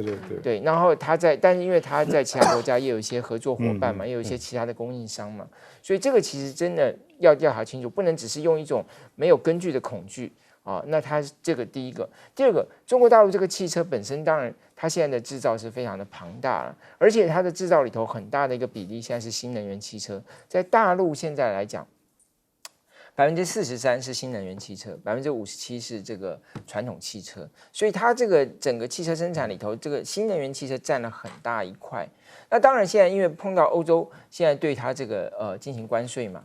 对。然后但是因为他在其他国家也有一些合作伙伴嘛，也有一些其他的供应商嘛，所以这个其实真的要调查清楚，不能只是用一种没有根据的恐惧那它这个第一个，第二个，中国大陆这个汽车本身当然它现在的制造是非常的庞大了，而且它的制造里头很大的一个比例现在是新能源汽车，在大陆现在来讲，43%是新能源汽车，57%是这个传统汽车，所以它这个整个汽车生产里头，这个新能源汽车占了很大一块。那当然，现在因为碰到欧洲现在对它这个进行关税嘛，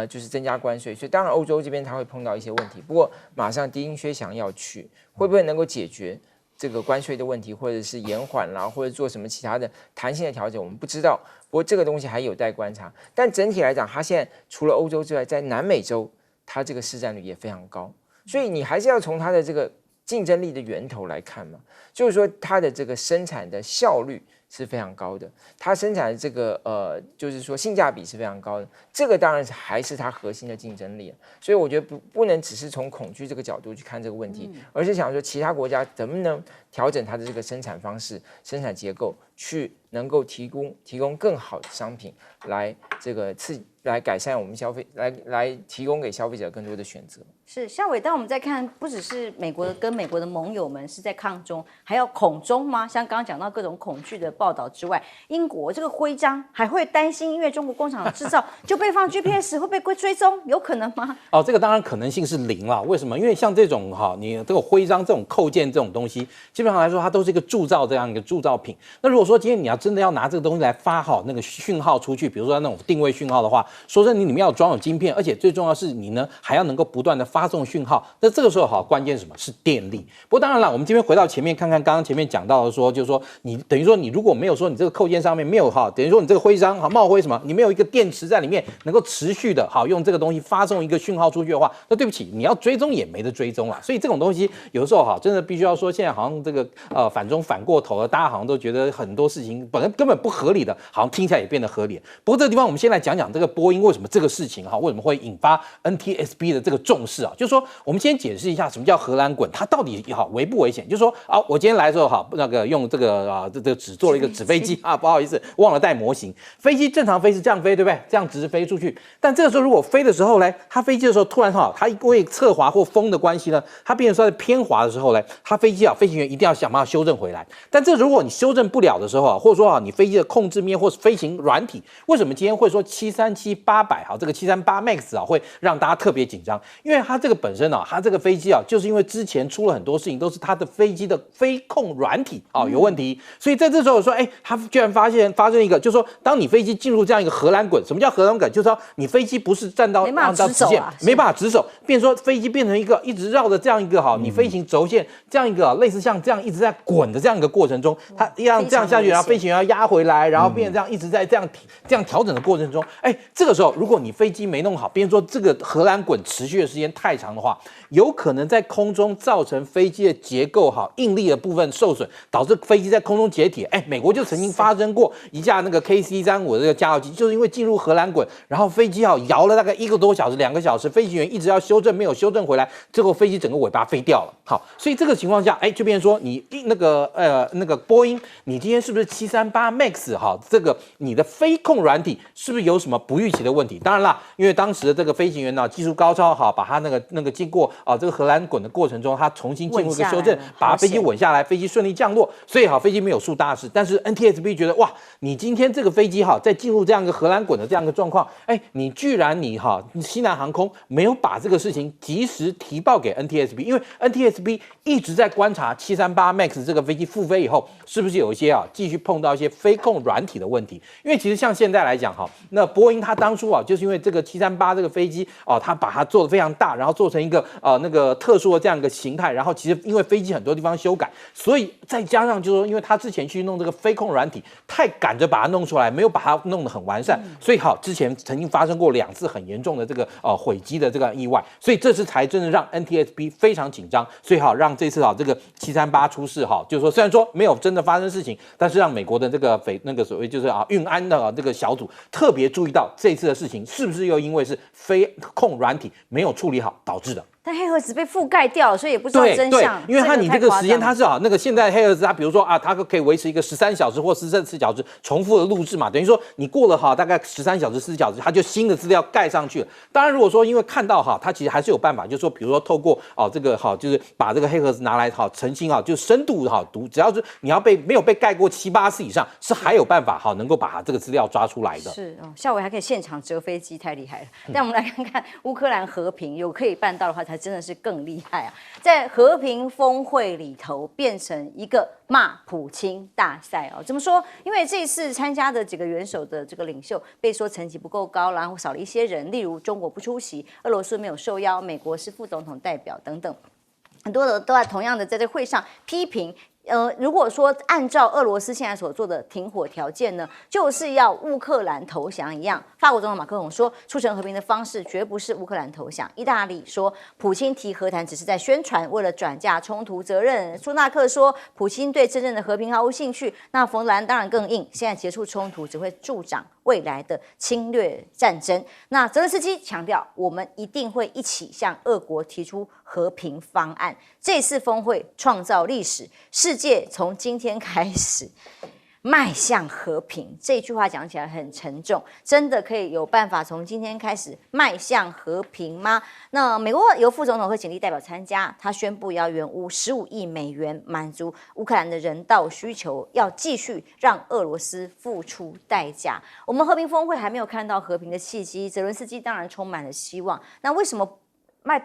就是增加关税，所以当然欧洲这边它会碰到一些问题。不过马上低音薛祥要去，会不会能够解决这个关税的问题，或者是延缓啦，或者做什么其他的弹性的调整，我们不知道。不过这个东西还有待观察。但整体来讲，它现在除了欧洲之外，在南美洲，它这个市占率也非常高。所以你还是要从它的这个竞争力的源头来看嘛，就是说它的这个生产的效率是非常高的，它生产的这个就是说性价比是非常高的，这个当然还是它核心的竞争力。所以我觉得不能只是从恐惧这个角度去看这个问题，而是想说其他国家能不能调整它的这个生产方式、生产结构，去能够提供更好的商品来来改善我们消费，来提供给消费者更多的选择。是孝瑋，当我们在看，不只是美国跟美国的盟友们是在抗中，还要恐中吗？像刚刚讲到各种恐惧的报道之外，英国这个徽章还会担心，因为中国工厂制造就被放 GPS 会被追踪，有可能吗？这个当然可能性是零了。为什么？因为像这种你这个徽章、这种扣件这种东西，基本上来说它都是一个铸造这样一个铸造品。那如果说今天你要真的要拿这个东西来发好那个讯号出去，比如说那种定位讯号的话，说真的，你里面要装有晶片，而且最重要是你呢还要能够不断的发送讯号。那这个时候关键是什么？是电力。不过当然了，我们这边回到前面看看，刚刚前面讲到的说，就是说你等于说你如果没有说你这个扣件上面没有等于说你这个徽章帽徽什么，你没有一个电池在里面能够持续的用这个东西发送一个讯号出去的话，那对不起，你要追踪也没得追踪了。所以这种东西有的时候真的必须要说，现在好像这个反中反过头了，大家好像都觉得很多事情本来根本不合理的，好像听起来也变得合理。不过这个地方我们先来讲讲这个波音为什么这个事情为什么会引发 NTSB 的这个重视就是说我们先解释一下什么叫荷兰滚，它到底危不危险？就是说我今天来的时候那个用这个只做了一个纸飞机不好意思忘了带模型，飞机正常飞是这样飞对不对？这样直飞出去，但这个时候如果飞的时候呢，它飞机的时候突然它因为侧滑或风的关系呢，它变成说在偏滑的时候呢，它飞机飞行员一定要想办法修正回来。但这如果你修正不了的时候或者说你飞机的控制面或是飞行软体，为什么今天会说737-800这个738 MAX 会让大家特别紧张？因为它这个本身它这个飞机就是因为之前出了很多事情，都是它的飞机的飞控软体有问题，所以在这时候说，它居然发生一个，就是说，当你飞机进入这样一个荷兰滚，什么叫荷兰滚？就是说你飞机不是站到按照直线，没办法直走，变成说飞机变成一个一直绕着这样一个你飞行轴线这样一个类似像这样一直在滚的这样一个过程中，它这样下去，然后飞行员要压回来，然后变成这样一直在这样调整的过程中，这个时候如果你飞机没弄好，变成说这个荷兰滚持续的时间太长的话，有可能在空中造成飞机的结构应力的部分受损，导致飞机在空中解体。美国就曾经发生过一架那个 KC-35的这个加油机，就是因为进入荷兰滚，然后飞机摇了大概1个多小时、2个小时，飞行员一直要修正，没有修正回来，最后飞机整个尾巴飞掉了。好，所以这个情况下，就变成说说你那个波音，你今天是不是738 MAX 哈？这个你的飞控软体是不是有什么不预期的问题？当然啦，因为当时的这个飞行员呢技术高超哈，把他那个经过这个荷兰滚的过程中，他重新进入一个修正，把飞机稳下来，飞机顺利降落，所以好飞机没有出大事。但是 NTSB 觉得哇，你今天这个飞机哈，在进入这样一个荷兰滚的这样一个状况，哎，你居然西南航空没有把这个事情及时提报给 NTSB， 因为 NTSB 一直在观察738 MAX 这个飞机复飞以后，是不是有一些继续碰到一些飞控软体的问题？因为其实像现在来讲那波音它当初就是因为这个738这个飞机它把它做得非常大，然后做成一个那个特殊的这样一个形态，然后其实因为飞机很多地方修改，所以再加上就是说，因为他之前去弄这个飞控软体，太赶着把它弄出来，没有把它弄得很完善，所以之前曾经发生过2次很严重的这个毁机的这个意外，所以这次才真的让 NTSB 非常紧张，所以让这次这个738出事就是说虽然说没有真的发生事情，但是让美国的这个所谓就是运安的这个小组特别注意到这次的事情是不是又因为是飞控软体没有处理好导致的。但黑盒子被覆盖掉了，所以也不知道真相。对，因为你这个时间它是那个现在黑盒子它比如说它可以维持一个13小时或14小时重复的录制嘛，等于说你过了大概13小时14小时，它就新的资料盖上去了。当然如果说因为看到它其实还是有办法，就是说比如说透过这个就是把这个黑盒子拿来澄清就深度读，只要是你要没有被盖过7、8次以上，是还有办法能够把它这个资料抓出来的。是夏伟还可以现场折飞机，太厉害了。但我们来看看乌克兰和平有可以办到的话，才真的是更厉害啊！在和平峰会里头变成一个骂普京大赛怎么说？因为这次参加的几个元首的这个领袖被说层级不够高，然后少了一些人，例如中国不出席，俄罗斯没有受邀，美国是副总统代表等等，很多的都在同样的在这会上批评。如果说按照俄罗斯现在所做的停火条件呢，就是要乌克兰投降一样。法国总统马克龙说，促成和平的方式绝不是乌克兰投降。意大利说，普京提和谈只是在宣传，为了转嫁冲突责任。苏纳克说，普京对真正的和平毫无兴趣。那冯兰当然更硬，现在结束冲突只会助长未来的侵略战争。那泽连斯基强调，我们一定会一起向俄国提出和平方案。这次峰会创造历史，世界从今天开始迈向和平。这句话讲起来很沉重，真的可以有办法从今天开始迈向和平吗？那美国由副总统会请力代表参加，他宣布要援乌15亿美元，满足乌克兰的人道需求，要继续让俄罗斯付出代价。我们和平峰会还没有看到和平的契机，泽伦斯基当然充满了希望。那为什么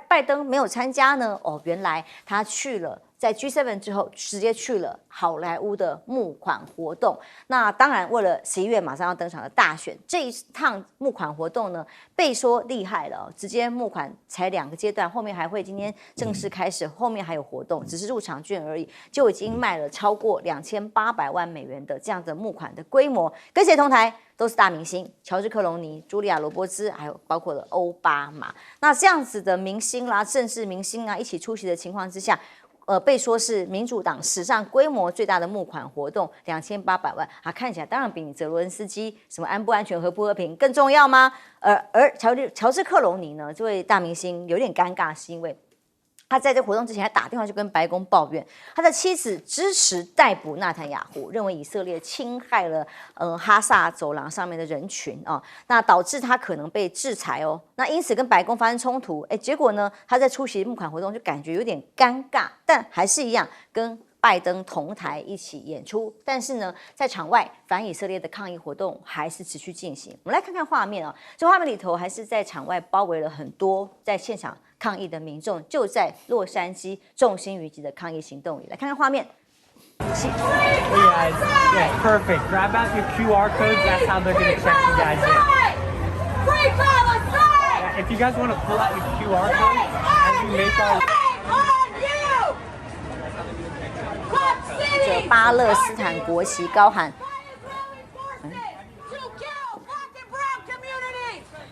拜登没有参加呢？原来他去了，在 G7 之后直接去了好莱坞的募款活动。那当然为了11月马上要登场的大选，这一趟募款活动呢被说厉害了直接募款才2个阶段，后面还会今天正式开始，后面还有活动，只是入场券而已，就已经卖了超过2800万美元的这样的募款的规模。跟谁同台？都是大明星，乔治克隆尼、茱莉亚罗伯兹，还有包括了奥巴马。那这样子的明星啦、政治明星一起出席的情况之下，被说是民主党史上规模最大的募款活动，2800万看起来当然比你泽伦斯基什么安不安全、和不和平更重要吗？而乔治克隆尼呢，这位大明星有点尴尬，是因为他在这活动之前还打电话去跟白宫抱怨，他的妻子支持逮捕纳坦雅胡，认为以色列侵害了哈萨走廊上面的人群那导致他可能被制裁那因此跟白宫发生冲突，结果呢，他在出席募款活动就感觉有点尴尬，但还是一样跟拜登同台一起演出，但是呢，在场外反以色列的抗议活动还是持续进行。我们来看看画面这画面里头还是在场外包围了很多在现场抗议的民众，就在洛杉矶众星云集的抗议行动里。来看看画面。Yeah, perfect. Grab out your QR codes. That's how they're going to check you guys in. Yeah, if you guys want to pull out your QR codes as we make our. 这巴勒斯坦国旗高喊。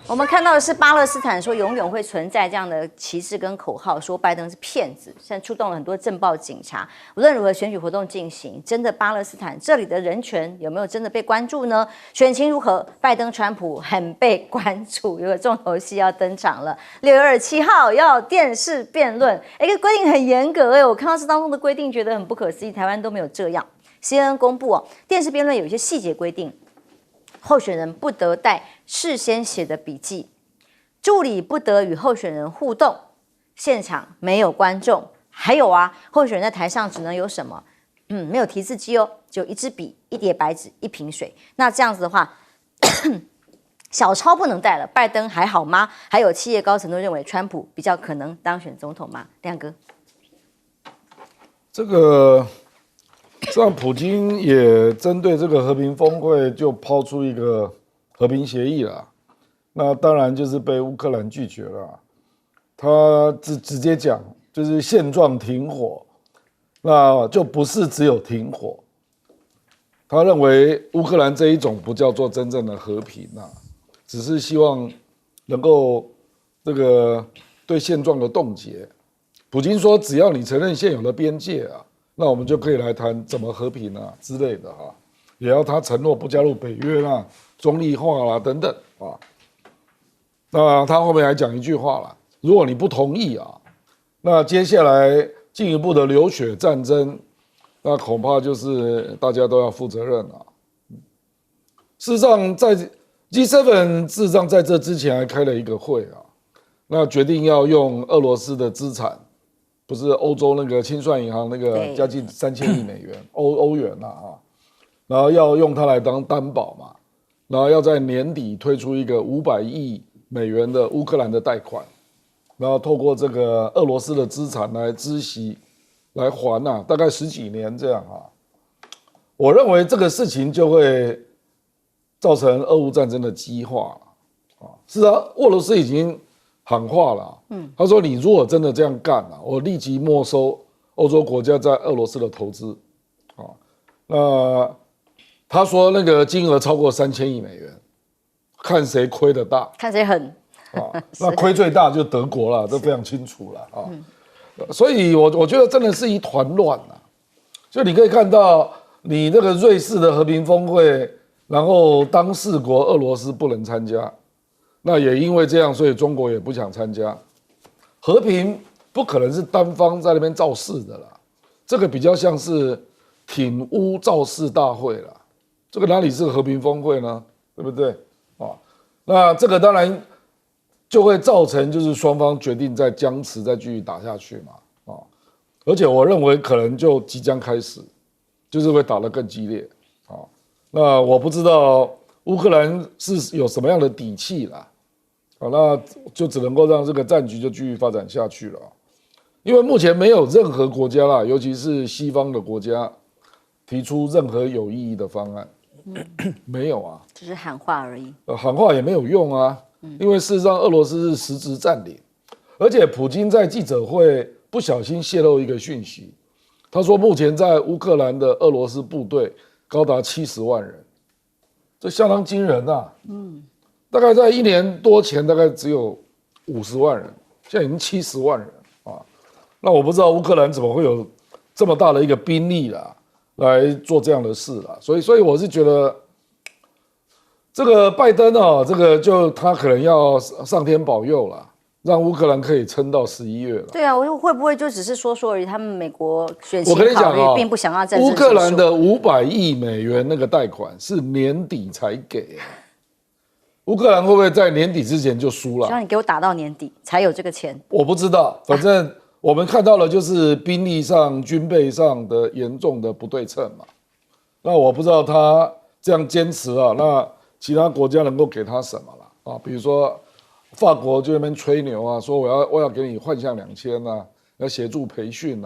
我们看到的是巴勒斯坦说永远会存在这样的旗帜跟口号，说拜登是骗子，现在出动了很多政报警察。无论如何，选举活动进行，真的巴勒斯坦这里的人权有没有真的被关注呢？选情如何？拜登、川普很被关注，有个重头戏要登场了。6月27号要电视辩论，这个规定很严格我看到这当中的规定觉得很不可思议，台湾都没有这样。CNN 公布电视辩论有一些细节规定。候选人不得带事先写的笔记，助理不得与候选人互动，现场没有观众，还有候选人在台上只能有什么？没有提字机只有一支笔、一叠白纸、一瓶水。那这样子的话，小抄不能带了。拜登还好吗？还有企业高层都认为川普比较可能当选总统吗？亮哥，这个。像普京也针对这个和平峰会就抛出一个和平协议了，那当然就是被乌克兰拒绝了。他直接讲就是现状停火，那就不是只有停火。他认为乌克兰这一种不叫做真正的和平只是希望能够这个对现状的冻结。普京说，只要你承认现有的边界那我们就可以来谈怎么和平之类的也要他承诺不加入北约中立化等等那他后面还讲一句话啦，如果你不同意那接下来进一步的流血战争，那恐怕就是大家都要负责任事实上，在 G7 事实上在这之前还开了一个会那决定要用俄罗斯的资产。不是欧洲那个清算银行那个将近3000亿美元欧元然后要用它来当担保嘛，然后要在年底推出一个500亿美元的乌克兰的贷款，然后透过这个俄罗斯的资产来孳息来还大概10几年这样我认为这个事情就会造成俄乌战争的激化是俄罗斯已经喊话了他说你如果真的这样干我立即没收欧洲国家在俄罗斯的投资那他说那个金额超过3000亿美元，看谁亏得大，看谁狠那亏最大就德国了，这非常清楚了所以我觉得真的是一团乱就你可以看到你那个瑞士的和平峰会，然后当事国俄罗斯不能参加，那也因为这样，所以中国也不想参加。和平不可能是单方在那边造势的啦，这个比较像是挺乌造势大会啦，这个哪里是和平峰会呢？对不对那这个当然就会造成就是双方决定再僵持，再继续打下去嘛而且我认为可能就即将开始，就是会打得更激烈那我不知道乌克兰是有什么样的底气啦那就只能够让这个战局就继续发展下去了因为目前没有任何国家啦，尤其是西方的国家提出任何有意义的方案没有只是喊话而已喊话也没有用因为事实上俄罗斯是实质占领，而且普京在记者会不小心泄露一个讯息，他说目前在乌克兰的俄罗斯部队高达70万人，这相当惊人大概在1年多前大概只有50万人，现在已经70万人那我不知道乌克兰怎么会有这么大的一个兵力来做这样的事所以我是觉得这个拜登这个就他可能要上天保佑了，让乌克兰可以撑到11月了。对我会不会就只是说而已？他们美国选情我跟你讲并不想要战争乌克兰的500亿美元那个贷款是年底才给乌克兰会不会在年底之前就输了？希望你给我打到年底才有这个钱。我不知道，反正我们看到了就是兵力上、军备上的严重的不对称嘛。那我不知道他这样坚持那其他国家能够给他什么了比如说法国就在那边吹牛说我要给你幻象2000要协助培训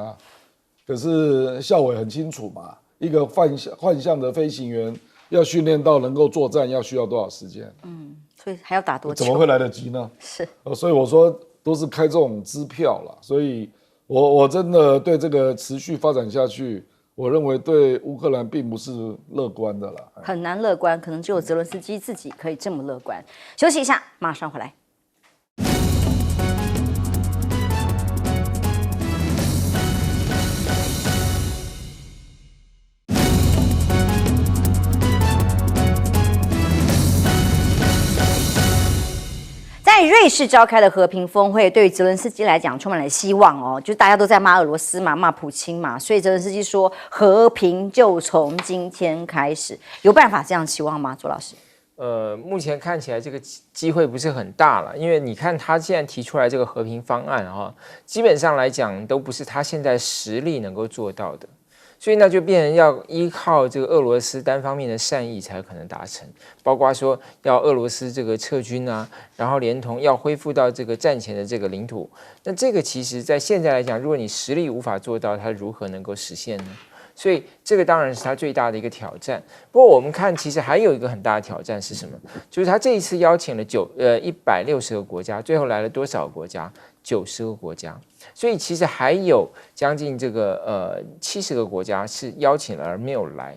可是校委很清楚嘛，一个幻象的飞行员要训练到能够作战要需要多少时间？所以还要打多久？怎么会来得及呢？是所以我说都是开这种支票啦，所以我真的对这个持续发展下去我认为对乌克兰并不是乐观的啦。很难乐观，可能只有泽伦斯基自己可以这么乐观。休息一下，马上回来。在瑞士召开的和平峰会，对于泽伦斯基来讲充满了希望哦。就大家都在骂俄罗斯嘛，骂普京嘛，所以泽伦斯基说和平就从今天开始，有办法这样期望吗？左老师？目前看起来这个机会不是很大了，因为你看他现在提出来这个和平方案哈，基本上来讲都不是他现在实力能够做到的。所以那就变成要依靠这个俄罗斯单方面的善意才有可能达成，包括说要俄罗斯这个撤军啊，然后连同要恢复到这个战前的这个领土。那这个其实在现在来讲，如果你实力无法做到，它如何能够实现呢？所以这个当然是他最大的一个挑战。不过我们看，其实还有一个很大的挑战是什么？就是他这一次邀请了160个国家，最后来了多少个国家？90个国家。所以其实还有将近这个70个国家是邀请了而没有来，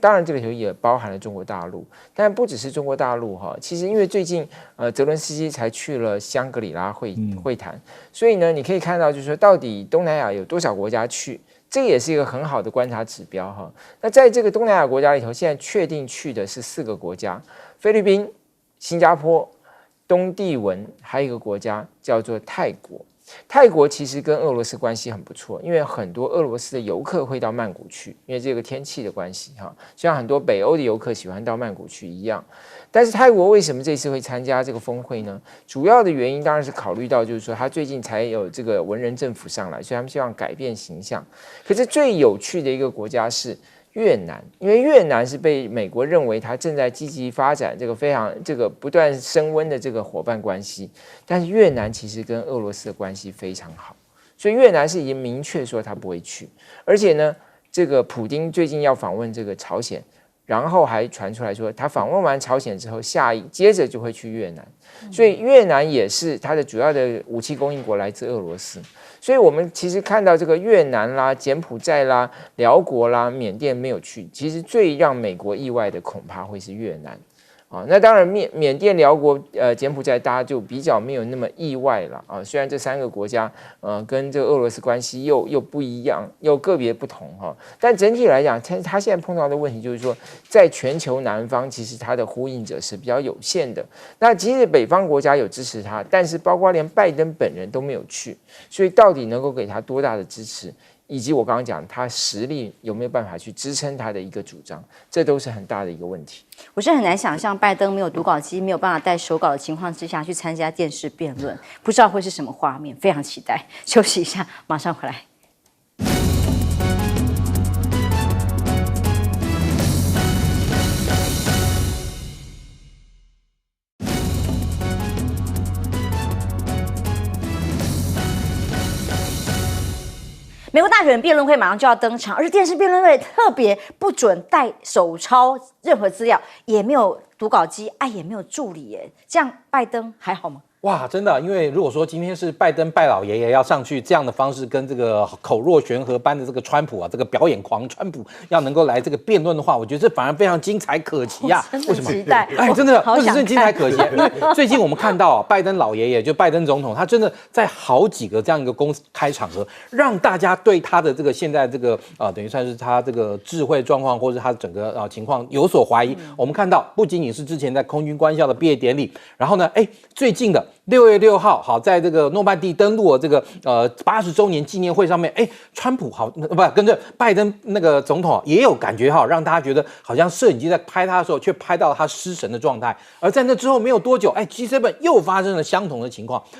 当然这个也包含了中国大陆，但不只是中国大陆哈。其实因为最近泽伦斯基才去了香格里拉会谈，所以呢你可以看到就是说到底东南亚有多少国家去，这个也是一个很好的观察指标哈。那在这个东南亚国家里头，现在确定去的是4个国家：菲律宾、新加坡、东帝汶，还有一个国家叫做泰国。泰国其实跟俄罗斯关系很不错，因为很多俄罗斯的游客会到曼谷去，因为这个天气的关系哈，就像很多北欧的游客喜欢到曼谷去一样。但是泰国为什么这次会参加这个峰会呢？主要的原因当然是考虑到就是说他最近才有这个文人政府上来，所以他们希望改变形象。可是最有趣的一个国家是越南，因为越南是被美国认为它正在积极发展这个非常这个不断升温的这个伙伴关系，但是越南其实跟俄罗斯的关系非常好，所以越南是已经明确说他不会去，而且呢，这个普丁最近要访问这个朝鲜，然后还传出来说他访问完朝鲜之后，接着就会去越南，所以越南也是他的主要的武器供应国来自俄罗斯。所以我们其实看到这个越南啦、柬埔寨啦、辽国啦、缅甸没有去，其实最让美国意外的恐怕会是越南。那当然缅甸、辽国、柬埔寨，大家就比较没有那么意外了啊。虽然这3个国家，跟这个俄罗斯关系又不一样，又个别不同哈，但整体来讲，他现在碰到的问题就是说，在全球南方，其实他的呼应者是比较有限的。那即使北方国家有支持他，但是包括连拜登本人都没有去，所以到底能够给他多大的支持？以及我刚刚讲他实力有没有办法去支撑他的一个主张，这都是很大的一个问题。我是很难想象拜登没有读稿机、没有办法带手稿的情况之下去参加电视辩论，不知道会是什么画面，非常期待。休息一下，马上回来。美国大选辩论会马上就要登场，而且电视辩论会特别不准带手抄任何资料，也没有读稿机，也没有助理耶，这样拜登还好吗？哇，真的，因为如果说今天是拜登拜老爷爷要上去这样的方式，跟这个口若悬河般的这个川普啊，这个表演狂川普要能够来这个辩论的话，我觉得这反而非常精彩可期啊！为什么？期待，真的不只是精彩可期，因为最近我们看到拜登老爷爷就拜登总统，他真的在好几个这样一个公开场合，让大家对他的这个现在这个等于算是他这个智慧状况，或者他整个情况有所怀疑。我们看到不仅仅是之前在空军官校的毕业典礼，然后呢，最近的6月6号，好，在这个诺曼底登陆的这个80周年纪念会上面，川普好不跟着拜登那个总统也有感觉哈，让大家觉得好像摄影机在拍他的时候，却拍到他失神的状态。而在那之后没有多久，G7又发生了相同的情况。